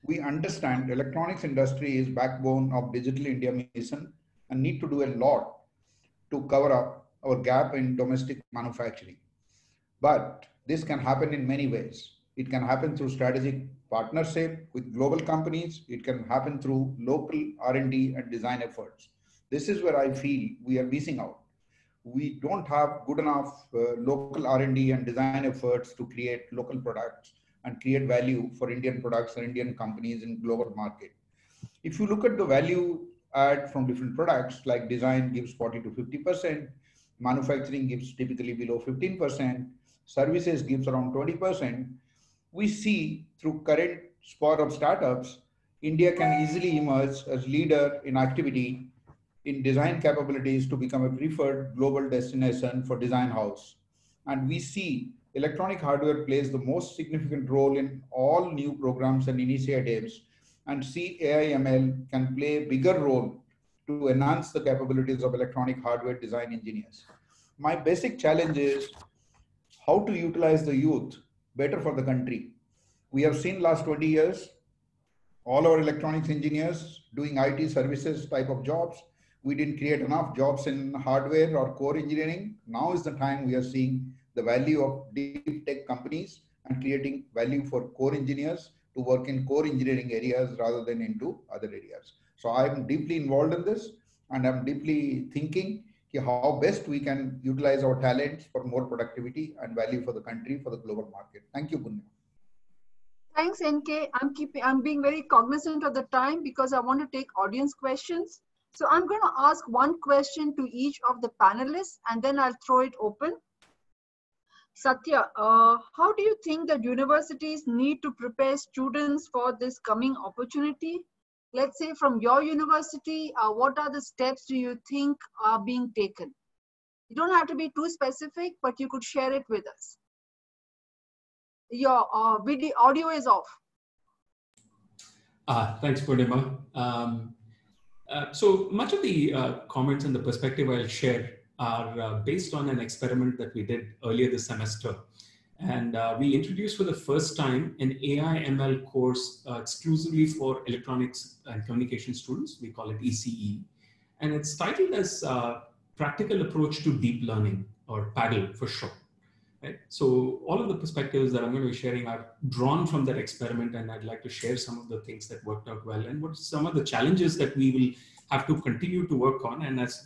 We understand electronics industry is backbone of Digital India Mission and need to do a lot to cover up our gap in domestic manufacturing. But this can happen in many ways. It can happen through strategic partnership with global companies. It can happen through local R&D and design efforts. This is where I feel we are missing out. We don't have good enough local R&D and design efforts to create local products and create value for Indian products and Indian companies in global market. If you look at the value add from different products, like design gives 40 to 50%, manufacturing gives typically below 15%, services gives around 20%. We see through current spur of startups, India can easily emerge as leader in activity in design capabilities to become a preferred global destination for design house. And we see electronic hardware plays the most significant role in all new programs and initiatives, and see AI/ML can play a bigger role to enhance the capabilities of electronic hardware design engineers. My basic challenge is how to utilize the youth better for the country. We have seen last 20 years, all our electronics engineers doing IT services type of jobs. We didn't create enough jobs in hardware or core engineering. Now is the time we are seeing the value of deep tech companies and creating value for core engineers to work in core engineering areas rather than into other areas. So I'm deeply involved in this, and I'm deeply thinking how best we can utilize our talents for more productivity and value for the country, for the global market. Thank you, Punya. Thanks, NK. I'm being very cognizant of the time because I want to take audience questions. So I'm going to ask one question to each of the panelists, and then I'll throw it open. Satya, how do you think that universities need to prepare students for this coming opportunity? Let's say from your university, what are the steps do you think are being taken? You don't have to be too specific, but you could share it with us. Your audio is off. Thanks, Purnima. So much of the comments and the perspective I'll share are based on an experiment that we did earlier this semester. And we introduced for the first time an AI/ML course exclusively for electronics and communication students. We call it ECE. And it's titled as Practical Approach to Deep Learning, or PADDLE for short. Right? So all of the perspectives that I'm going to be sharing are drawn from that experiment, and I'd like to share some of the things that worked out well and what some of the challenges that we will have to continue to work on. And as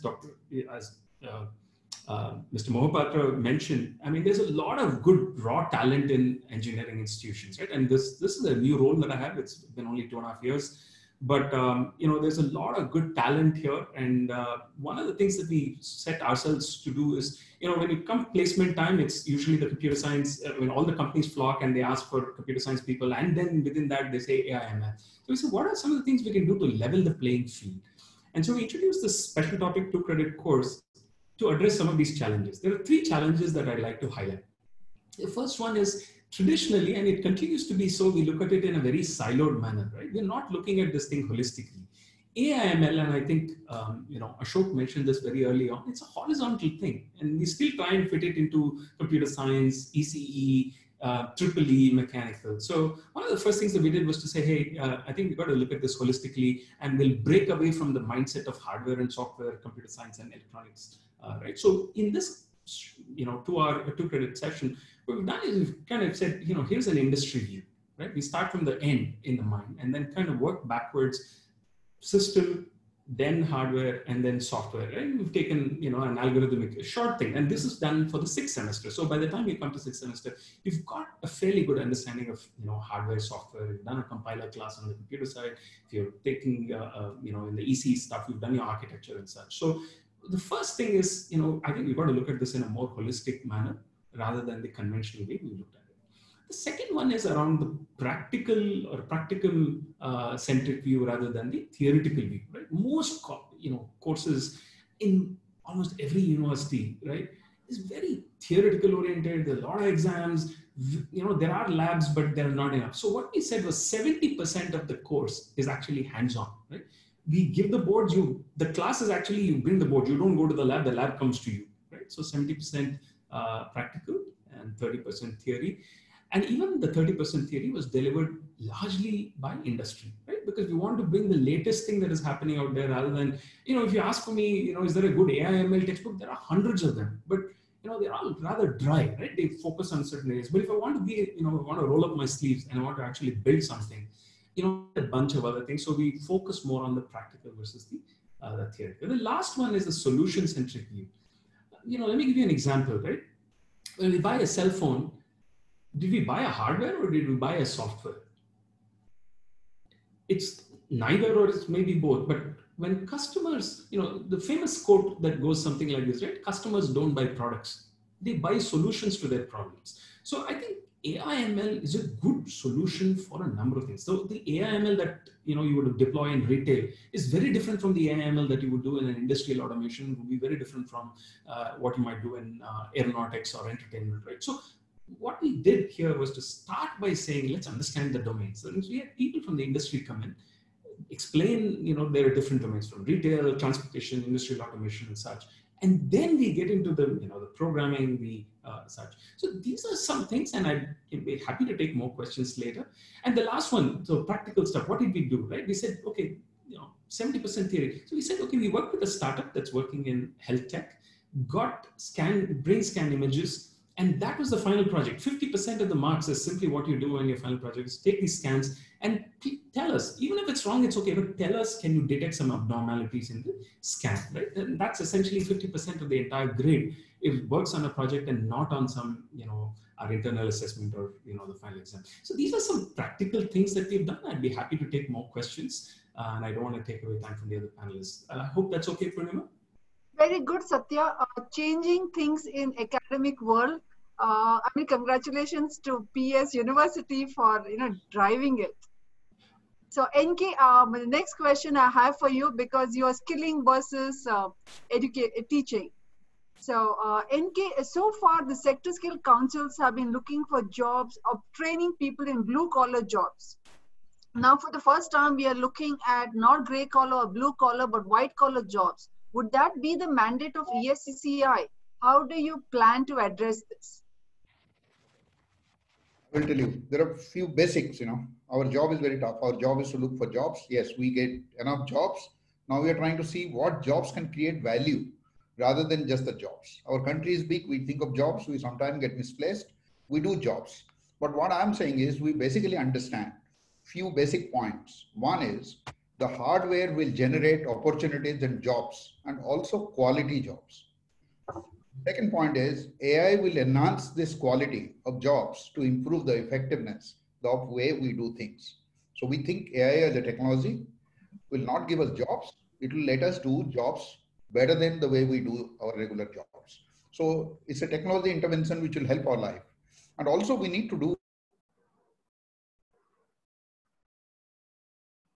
Mr. Mohapatra mentioned, I mean, there's a lot of good raw talent in engineering institutions, right? And this is a new role that I have. It's been only 2.5 years, but you know, there's a lot of good talent here. And one of the things that we set ourselves to do is, you know, when it comes placement time, it's usually the computer science, when all the companies flock and they ask for computer science people, and then within that they say AI/ML. So we say, what are some of the things we can do to level the playing field? And so we introduced this special topic 2-credit course to address some of these challenges. There are 3 challenges that I'd like to highlight. The first one is, traditionally, and it continues to be so, we look at it in a very siloed manner, right? We're not looking at this thing holistically. AI/ML, and I think, you know, Ashok mentioned this very early on, it's a horizontal thing. And we still try and fit it into computer science, ECE, EEE, mechanical. So one of the first things that we did was to say, hey, I think we've got to look at this holistically, and we'll break away from the mindset of hardware and software, computer science and electronics, right? So in this, you know, 2-credit session, what we've done is we've kind of said, you know, here's an industry view, right? We start from the end in the mind and then kind of work backwards, system, then hardware, and then software. And we've taken, you know, an algorithmic short thing, and this is done for the 6th semester. So by the time you come to 6th semester, you've got a fairly good understanding of, you know, hardware, software. You've done a compiler class on the computer side. If you're taking, you know, in the EC stuff, you've done your architecture and such. So the first thing is, you know, I think we've got to look at this in a more holistic manner rather than the conventional way we looked at it. The second one is around the practical or centric view rather than the theoretical view, right? Most, you know, courses in almost every university, right, is very theoretical oriented. There are a lot of exams, you know, there are labs, but they're not enough. So what we said was 70% of the course is actually hands-on, right? We give the boards, the class is actually, you bring the board, you don't go to the lab comes to you, right? So 70% practical and 30% theory. And even the 30% theory was delivered largely by industry, right? Because we want to bring the latest thing that is happening out there rather than, you know, if you ask for me, you know, is there a good AI/ML textbook? There are hundreds of them, but, you know, they're all rather dry, right? They focus on certain areas. But if I want to be, you know, I want to roll up my sleeves and I want to actually build something, you know, a bunch of other things. So we focus more on the practical versus the theoretical. The last one is the solution-centric view. You know, let me give you an example, right? When we buy a cell phone, did we buy a hardware or did we buy a software? It's neither, or it's maybe both, but when customers, the famous quote that goes something like this, right? Customers don't buy products, they buy solutions to their problems. So I think AI/ML is a good solution for a number of things. So the AI/ML that you would deploy in retail is very different from the AI/ML that you would do in an industrial automation. It would be very different from what you might do in aeronautics or entertainment, right? So what we did here was to start by saying, let's understand the domains. So we had people from the industry come in, explain, there are different domains from retail, transportation, industrial automation, and such. And then we get into the, the programming, the such. So these are some things, and I'd be happy to take more questions later. And the last one, so practical stuff. What did we do, right? We said, okay, 70% theory. So we said, okay, we worked with a startup that's working in health tech, got brain scan images, and that was the final project. 50% of the marks is simply what you do on your final project is take these scans and tell us, even if it's wrong, it's okay, but tell us, can you detect some abnormalities in the scan, right? And that's essentially 50% of the entire grade. It works on a project and not on some, our internal assessment or, the final exam. So these are some practical things that we've done. I'd be happy to take more questions, and I don't want to take away time from the other panelists. I hope that's okay, Purnima. Very good, Satya. Changing things in academic world. Congratulations to PS University for driving it. So NK, the next question I have for you, because you are skilling versus teaching. So NK, so far the sector skill councils have been looking for jobs of training people in blue collar jobs. Now for the first time we are looking at not grey collar or blue collar but white collar jobs. Would that be the mandate of ESCCI? How do you plan to address this? I will tell you, there are a few basics, Our job is very tough. Our job is to look for jobs. Yes, we get enough jobs. Now we are trying to see what jobs can create value rather than just the jobs. Our country is big. We think of jobs. We sometimes get misplaced. We do jobs. But what I'm saying is we basically understand few basic points. One is the hardware will generate opportunities and jobs, and also quality jobs. Second point is AI will enhance this quality of jobs to improve the effectiveness of the way we do things. So we think AI as a technology will not give us jobs. It will let us do jobs better than the way we do our regular jobs. So it's a technology intervention which will help our life. And also we need to do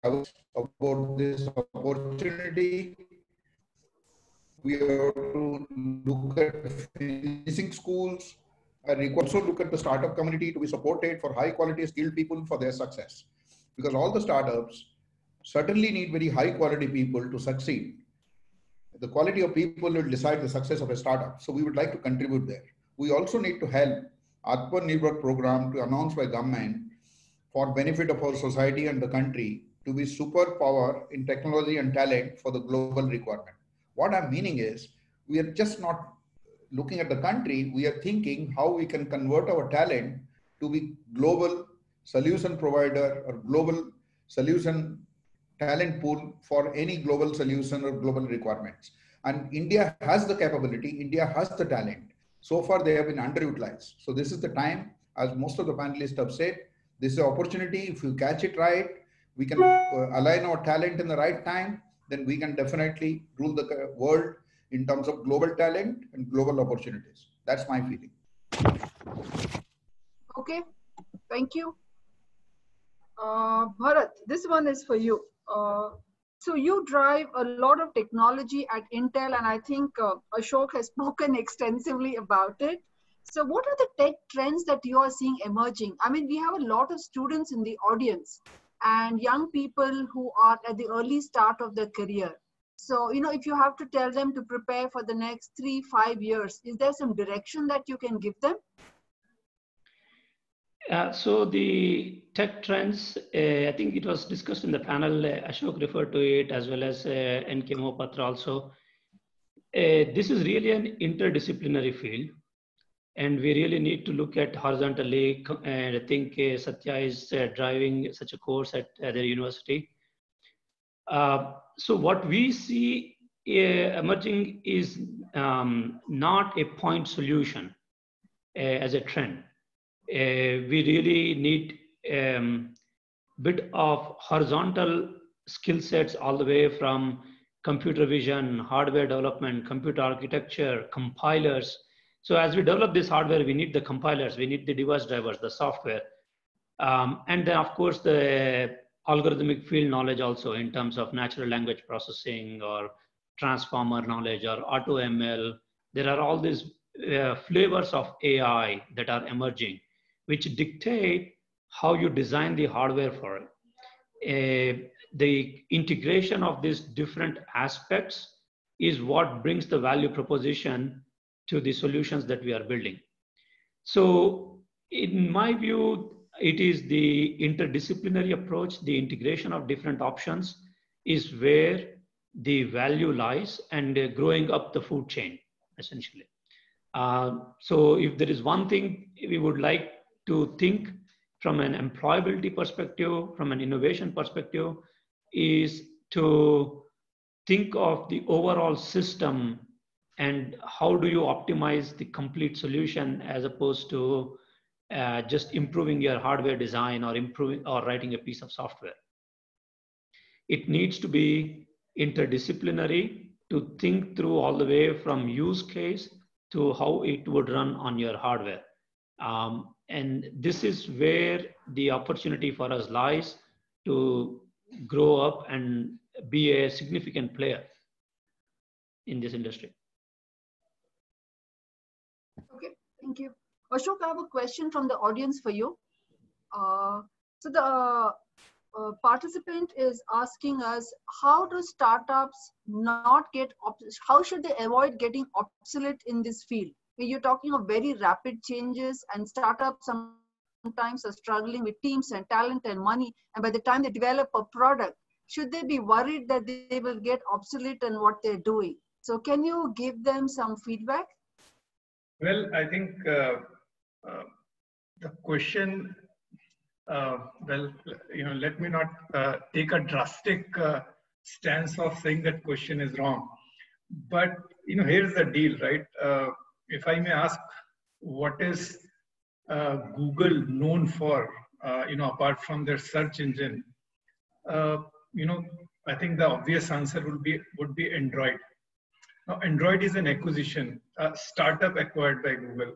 about this opportunity. We have to look at finishing schools, and we also look at the startup community to be supported for high quality skilled people for their success. Because all the startups certainly need very high quality people to succeed. The quality of people will decide the success of a startup. So we would like to contribute there. We also need to help Atmanirbhar program to announce by government for benefit of our society and the country to be superpower in technology and talent for the global requirement. What I'm meaning is, we are just not looking at the country, we are thinking how we can convert our talent to be global solution provider or global solution talent pool for any global solution or global requirements. And India has the capability, India has the talent. So far they have been underutilized. So this is the time, as most of the panelists have said, this is an opportunity. If you catch it right, we can align our talent in the right time, then we can definitely rule the world in terms of global talent and global opportunities. That's my feeling. Okay, thank you. Bharat, this one is for you. So you drive a lot of technology at Intel, and I think Ashok has spoken extensively about it. So what are the tech trends that you are seeing emerging? I mean, we have a lot of students in the audience and young people who are at the early start of their career. So, if you have to tell them to prepare for the next 3-5 years, is there some direction that you can give them? So the tech trends, I think it was discussed in the panel, Ashok referred to it as well as NK Mohapatra also. This is really an interdisciplinary field, and we really need to look at horizontally, and I think Satya is driving such a course at their university. So what we see emerging is not a point solution as a trend. We really need bit of horizontal skill sets all the way from computer vision, hardware development, computer architecture, compilers. So as we develop this hardware, we need the compilers, we need the device drivers, the software. And then of course the algorithmic field knowledge also in terms of natural language processing or transformer knowledge or AutoML. There are all these flavors of AI that are emerging, which dictate how you design the hardware for it. The integration of these different aspects is what brings the value proposition to the solutions that we are building. So in my view, it is the interdisciplinary approach, the integration of different options is where the value lies, and growing up the food chain, essentially. So if there is one thing we would like to think from an employability perspective, from an innovation perspective, is to think of the overall system and how do you optimize the complete solution as opposed to just improving your hardware design or improving or writing a piece of software. It needs to be interdisciplinary to think through all the way from use case to how it would run on your hardware. And this is where the opportunity for us lies to grow up and be a significant player in this industry. Okay, thank you. Ashok, I have a question from the audience for you. So the participant is asking us, how do startups not get, how should they avoid getting obsolete in this field? You're talking of very rapid changes, and startups sometimes are struggling with teams and talent and money. And by the time they develop a product, should they be worried that they will get obsolete in what they're doing? So can you give them some feedback? Well, I think the question, well, you know, let me not take a drastic stance of saying that question is wrong. But, you know, here's the deal, right? If I may ask, what is Google known for, you know, apart from their search engine? You know, I think the obvious answer would be Android. Now, Android is an acquisition, a startup acquired by Google.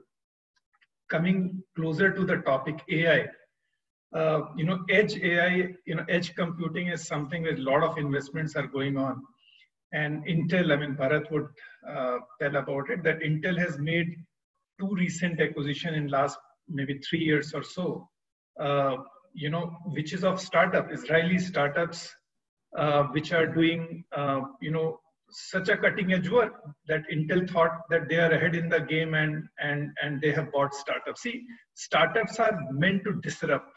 Coming closer to the topic AI, you know, edge AI, you know, edge computing is something where a lot of investments are going on. And Intel, I mean, Bharat would tell about it, that Intel has made 2 recent acquisitions in last maybe 3 years or so, you know, which is of startup, Israeli startups, which are doing, you know, such a cutting edge work that Intel thought that they are ahead in the game and they have bought startups. See, startups are meant to disrupt.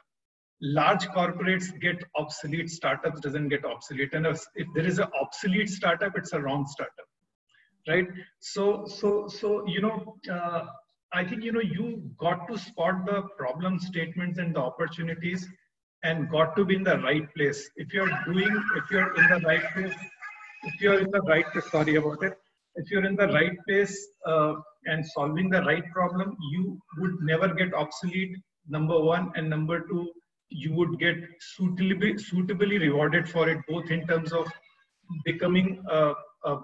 Large corporates get obsolete, startups doesn't get obsolete. And if there is an obsolete startup, it's a wrong startup, right? So you know, I think, you know, you got to spot the problem statements and the opportunities and got to be in the right place. If you're in the right place, if you're in the right place and solving the right problem, you would never get obsolete, number one, and number two, you would get suitably rewarded for it, both in terms of becoming a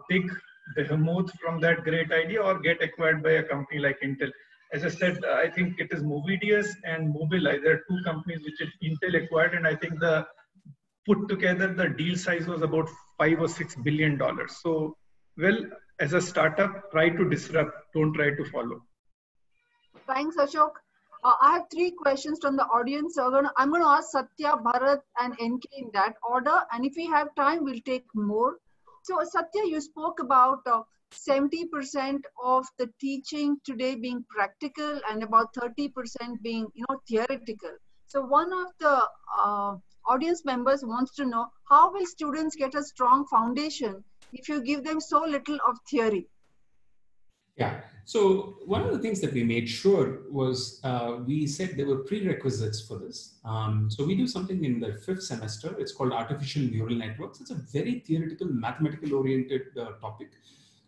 big behemoth from that great idea or get acquired by a company like Intel. As I said, I think it is Movidius and Mobileye. There are 2 companies which Intel acquired, and I think put together the deal size was about $5 or $6 billion. So, well, as a startup, try to disrupt, don't try to follow. Thanks, Ashok. I have 3 questions from the audience. So I'm going to ask Satya, Bharat, and NK in that order. And if we have time, we'll take more. So Satya, you spoke about 70% of the teaching today being practical and about 30% being, you know, theoretical. So one of the audience members wants to know, how will students get a strong foundation if you give them so little of theory? Yeah. So one of the things that we made sure was we said there were prerequisites for this. So we do something in the 5th semester. It's called artificial neural networks. It's a very theoretical, mathematical oriented topic.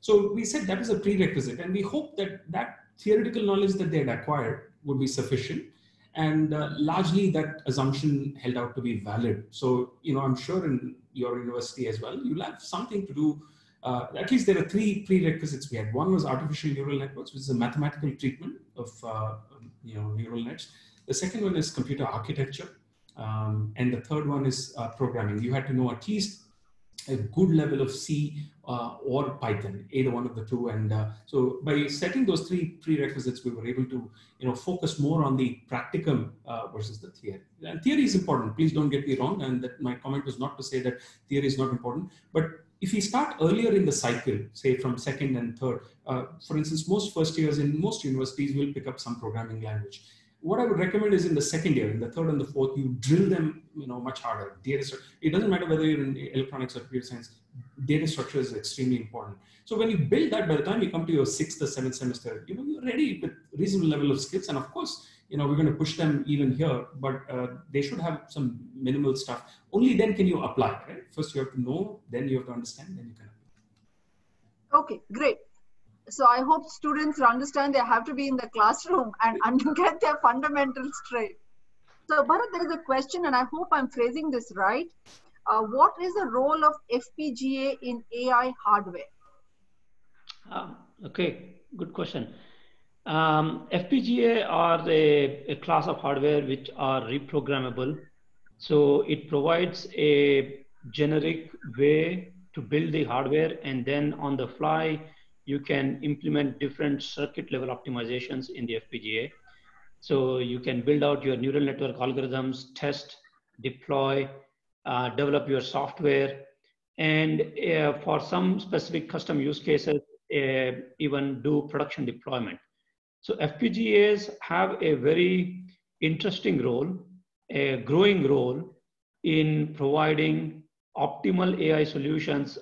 So we said that is a prerequisite, and we hope that that theoretical knowledge that they had acquired would be sufficient. And largely that assumption held out to be valid. So, I'm sure in your university as well, you'll have something to do. At least there are three prerequisites we had. One was artificial neural networks, which is a mathematical treatment of neural nets. The second one is computer architecture. And the third one is programming. You had to know at least a good level of C or Python, either one of the two. And so by setting those three prerequisites, we were able to focus more on the practicum versus the theory. And theory is important. Please don't get me wrong. And that my comment was not to say that theory is not important. But if we start earlier in the cycle, say from second and third, for instance, most first years in most universities will pick up some programming language. What I would recommend is in the second year, in the third and the fourth, you drill them, much harder. It doesn't matter whether you're in electronics or computer science, data structure is extremely important. So when you build that, by the time you come to your sixth or seventh semester, you're ready with reasonable level of skills. And of course, we're going to push them even here, but they should have some minimal stuff. Only then can you apply, right? First you have to know, then you have to understand, then you can apply. Okay, great. So I hope students understand they have to be in the classroom and get their fundamentals straight. So Bharat, there is a question, and I hope I'm phrasing this right. What is the role of FPGA in AI hardware? Okay, good question. FPGA are a class of hardware which are reprogrammable. So it provides a generic way to build the hardware, and then on the fly, you can implement different circuit level optimizations in the FPGA. So you can build out your neural network algorithms, test, deploy, develop your software, and for some specific custom use cases, even do production deployment. So FPGAs have a very interesting role, a growing role in providing optimal AI solutions.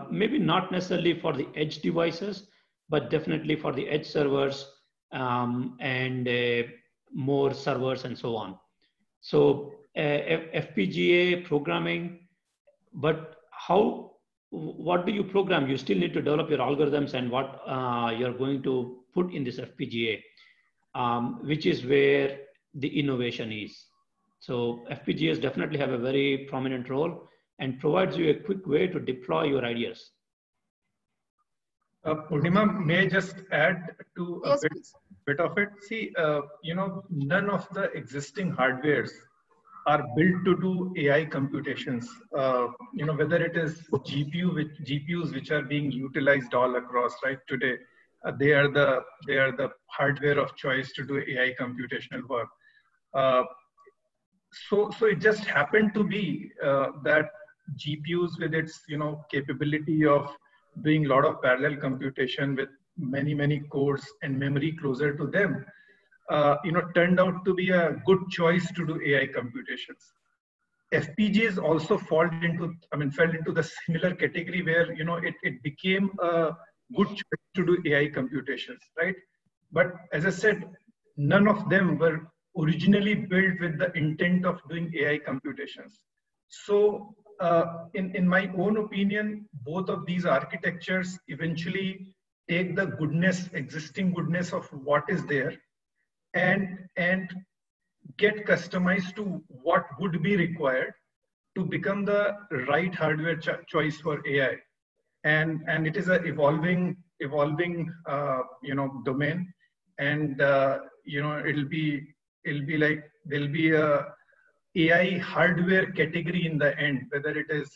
Maybe not necessarily for the edge devices, but definitely for the edge servers and more servers and so on. So FPGA programming, but what do you program? You still need to develop your algorithms and what you're going to put in this FPGA, which is where the innovation is. So FPGAs definitely have a very prominent role and provides you a quick way to deploy your ideas. Purnima, may I just add to a bit of it? See, none of the existing hardwares are built to do AI computations. Whether it is GPUs which are being utilized all across, right, today, they are the hardware of choice to do AI computational work. So it just happened to be that GPUs with its capability of doing a lot of parallel computation with many cores and memory closer to them, turned out to be a good choice to do AI computations. FPGAs also fell into the similar category where it became a good choice to do AI computations, right? But as I said, none of them were originally built with the intent of doing AI computations. So in my own opinion, both of these architectures eventually take the existing goodness of what is there and get customized to what would be required to become the right hardware choice for AI. And it is an evolving domain, and it'll be like there'll be a AI hardware category in the end, whether it is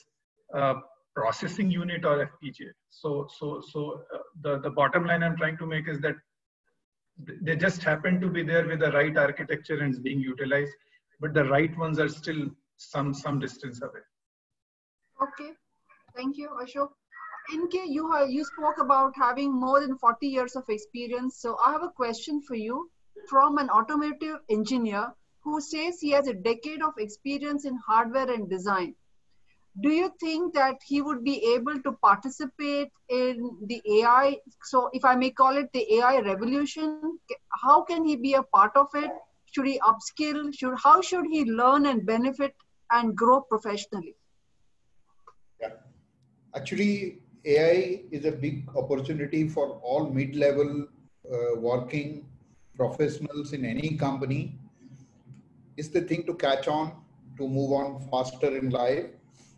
processing unit or FPGA. So the bottom line I'm trying to make is that they just happen to be there with the right architecture and is being utilized, but the right ones are still some distance away. Okay, thank you, Ashok. NK, you spoke about having more than 40 years of experience. So I have a question for you from an automotive engineer who says he has a decade of experience in hardware and design. Do you think that he would be able to participate in the AI, so if I may call it the AI revolution? How can he be a part of it? Should he upskill? How should he learn and benefit and grow professionally? Yeah. Actually, AI is a big opportunity for all mid-level working professionals in any company, is the thing to catch on, to move on faster in life.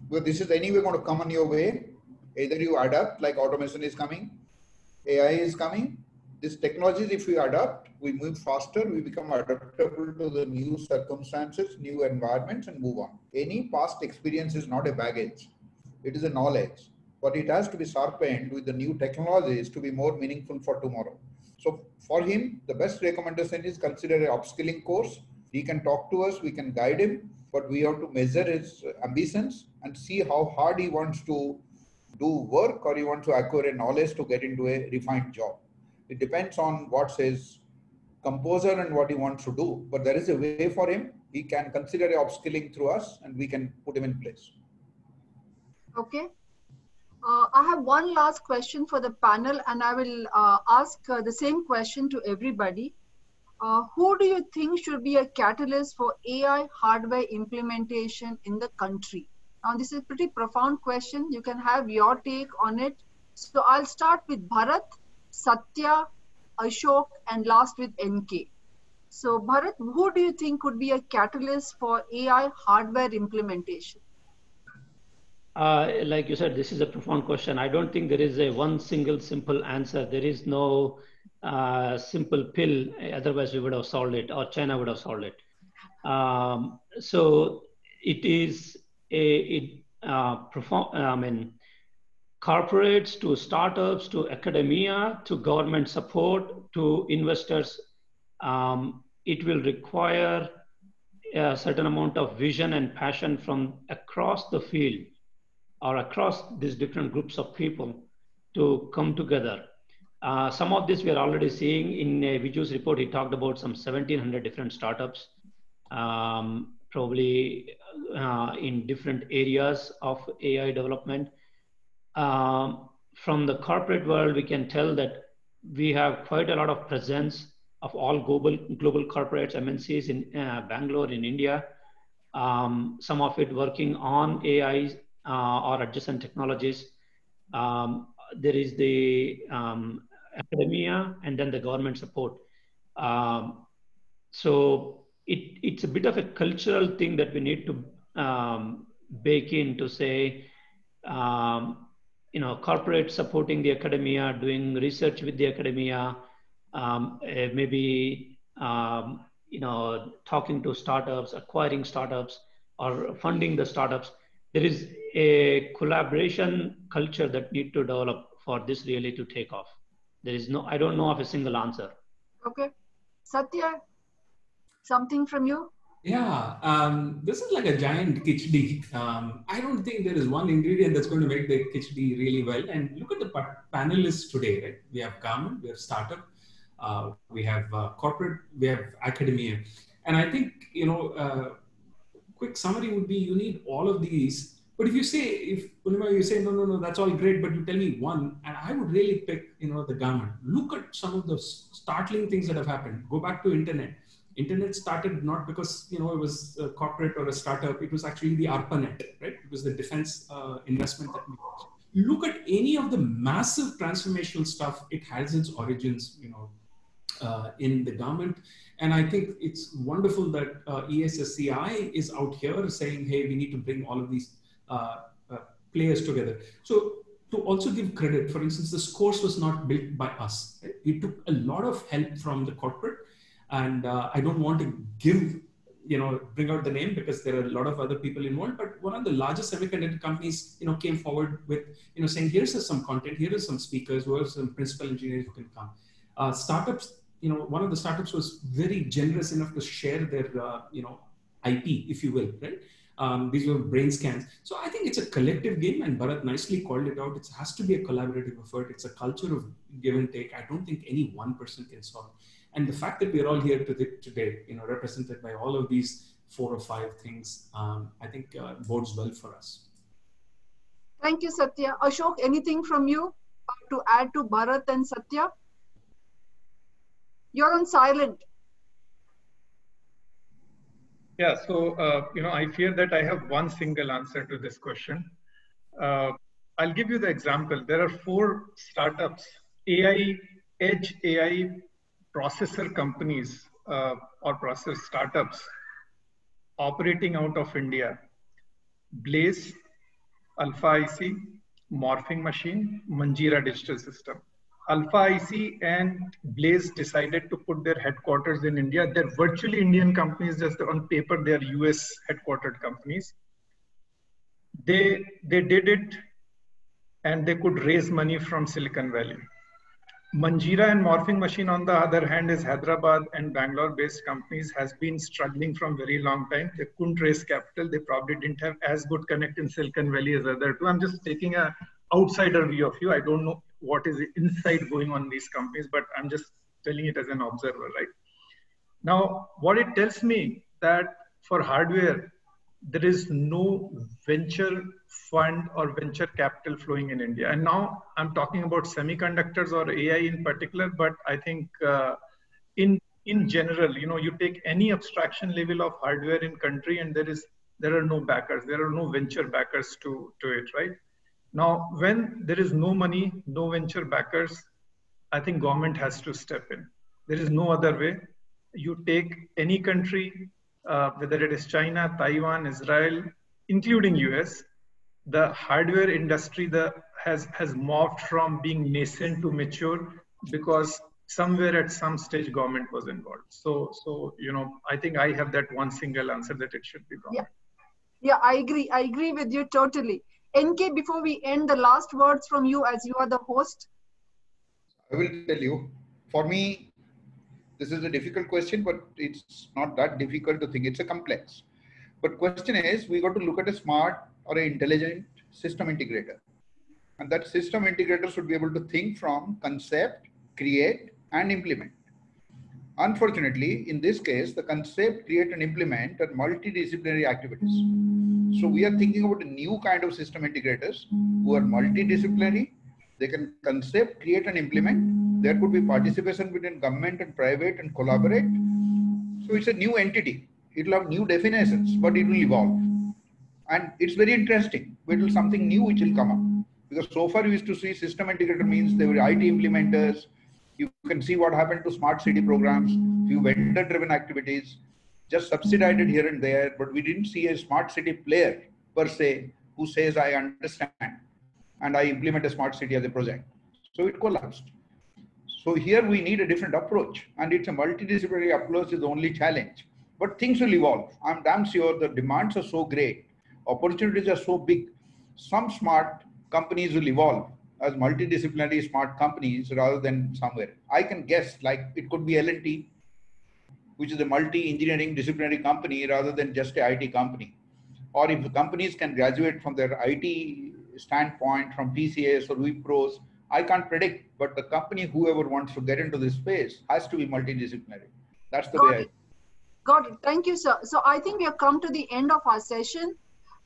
But this is anyway going to come on your way. Either you adapt, like automation is coming, AI is coming. These technologies, if we adapt, we move faster, we become adaptable to the new circumstances, new environments, and move on. Any past experience is not a baggage. It is a knowledge, but it has to be sharpened with the new technologies to be more meaningful for tomorrow. So for him, the best recommendation is consider an upskilling course. He can talk to us, we can guide him, but we have to measure his ambitions and see how hard he wants to do work or he wants to acquire a knowledge to get into a refined job. It depends on what's his composer and what he wants to do, but there is a way for him. He can consider a upskilling through us and we can put him in place. Okay. I have one last question for the panel, and I will ask the same question to everybody. Who do you think should be a catalyst for AI hardware implementation in the country? Now, this is a pretty profound question. You can have your take on it. So I'll start with Bharat, Satya, Ashok, and last with NK. So Bharat, who do you think could be a catalyst for AI hardware implementation? Like you said, this is a profound question. I don't think there is a one single simple answer. There is no simple pill. Otherwise, we would have solved it, or China would have solved it. So it is corporates to startups to academia to government support to investors. It will require a certain amount of vision and passion from across the field, or across these different groups of people to come together. Some of this we are already seeing in Viju's report. He talked about some 1,700 different startups, probably in different areas of AI development. From the corporate world, we can tell that we have quite a lot of presence of all global corporates, MNCs in Bangalore, in India. Some of it working on AI or adjacent technologies. There is the academia and then the government support. So it's a bit of a cultural thing that we need to bake in to say, corporate supporting the academia, doing research with the academia, maybe talking to startups, acquiring startups, or funding the startups. There is a collaboration culture that need to develop for this really to take off. There is no, I don't know of a single answer. Okay. Satya, something from you? Yeah, this is like a giant khichdi. I don't think there is one ingredient that's going to make the khichdi really well. And look at the panelists today, right? We have government, we have startup, we have corporate, we have academia. And I think, quick summary would be you need all of these. But if you say, you say, no, that's all great, but you tell me one, and I would really pick, the government. Look at some of the startling things that have happened. Go back to internet. Internet started not because, it was a corporate or a startup. It was actually the ARPANET, right? It was the defense investment that we did. Look at any of the massive transformational stuff. It has its origins, in the government. And I think it's wonderful that ESSCI is out here saying, hey, we need to bring all of these players together. So to also give credit, for instance, this course was not built by us. Right? We took a lot of help from the corporate. And I don't want to bring out the name because there are a lot of other people involved, but one of the largest semiconductor companies, came forward with, saying, here's some content, here are some speakers, here are some principal engineers who can come. Startups, one of the startups was very generous enough to share their, IP, if you will, right? These were brain scans. So I think it's a collective game, and Bharat nicely called it out. It has to be a collaborative effort. It's a culture of give and take. I don't think any one person can solve. And the fact that we're all here today, represented by all of these 4 or 5 things, I think bodes well for us. Thank you, Satya. Ashok, anything from you to add to Bharat and Satya? You're on silent. Yeah, so, I fear that I have one single answer to this question. I'll give you the example. There are 4 startups, edge AI processor companies or process startups operating out of India: Blaze, Alpha IC, Morphing Machine, Manjeera Digital System. Alpha IC and Blaze decided to put their headquarters in India. They're virtually Indian companies, just on paper they're US headquartered companies. They did it and they could raise money from Silicon Valley. Manjeera and Morphing Machine, on the other hand, is Hyderabad and Bangalore based companies, has been struggling from very long time. They couldn't raise capital. They probably didn't have as good connect in Silicon Valley as other two. I'm just taking a outsider view of you. I don't know what is inside going on in these companies, but I'm just telling it as an observer, right? Now, what it tells me that for hardware, there is no venture fund or venture capital flowing in India. And now I'm talking about semiconductors or AI in particular, but I think in general, you take any abstraction level of hardware in country and there are no backers, there are no venture backers to it, right? Now, when there is no money, no venture backers, I think government has to step in. There is no other way. You take any country, whether it is China, Taiwan, Israel, including US, the hardware industry has morphed from being nascent to mature because somewhere at some stage government was involved. So I think I have that one single answer that it should be government. Yeah, I agree with you totally. NK, before we end, the last words from you as you are the host. I will tell you, for me, this is a difficult question, but it's not that difficult to think. It's a complex. But question is, we got to look at a smart or an intelligent system integrator. And that system integrator should be able to think from concept, create, and implement. Unfortunately, in this case, the concept, create, and implement are multidisciplinary activities. So we are thinking about a new kind of system integrators who are multidisciplinary. They can concept, create, and implement. There could be participation between government and private and collaborate. So it's a new entity. It will have new definitions, but it will evolve. And it's very interesting. It will something new which will come up. Because so far we used to see system integrator means they were IT implementers. You can see what happened to smart city programs, few vendor-driven activities, just subsidized it here and there, but we didn't see a smart city player per se who says, I understand and I implement a smart city as a project. So it collapsed. So here we need a different approach, and it's a multidisciplinary approach is the only challenge. But things will evolve. I'm damn sure the demands are so great, opportunities are so big. Some smart companies will evolve as multidisciplinary smart companies rather than somewhere. I can guess like it could be L&T, which is a multi-engineering disciplinary company rather than just a IT company. Or if the companies can graduate from their IT standpoint from TCS or Wipros, I can't predict, but the company, whoever wants to get into this space has to be multidisciplinary. That's the way Got it. Thank you, sir. So I think we have come to the end of our session.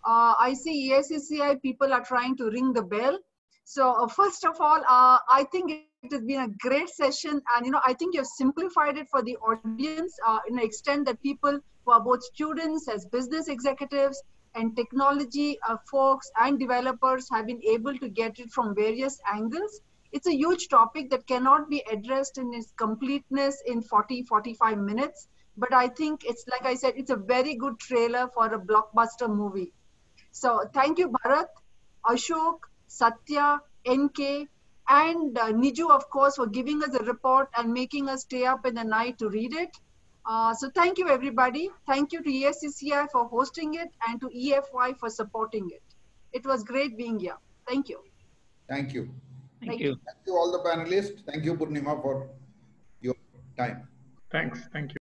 I see ESCCI people are trying to ring the bell. So first of all, I think it has been a great session, and I think you've simplified it for the audience in an extent that people who are both students as business executives and technology folks and developers have been able to get it from various angles. It's a huge topic that cannot be addressed in its completeness in 40-45 minutes. But I think it's, like I said, it's a very good trailer for a blockbuster movie. So thank you, Bharat, Ashok, Satya, NK, and Niju, of course, for giving us a report and making us stay up in the night to read it. So thank you, everybody. Thank you to ESCCI for hosting it and to EFY for supporting it. It was great being here. Thank you. Thank you. Thank you. Thank you all the panelists. Thank you, Purnima, for your time. Thanks. Thank you.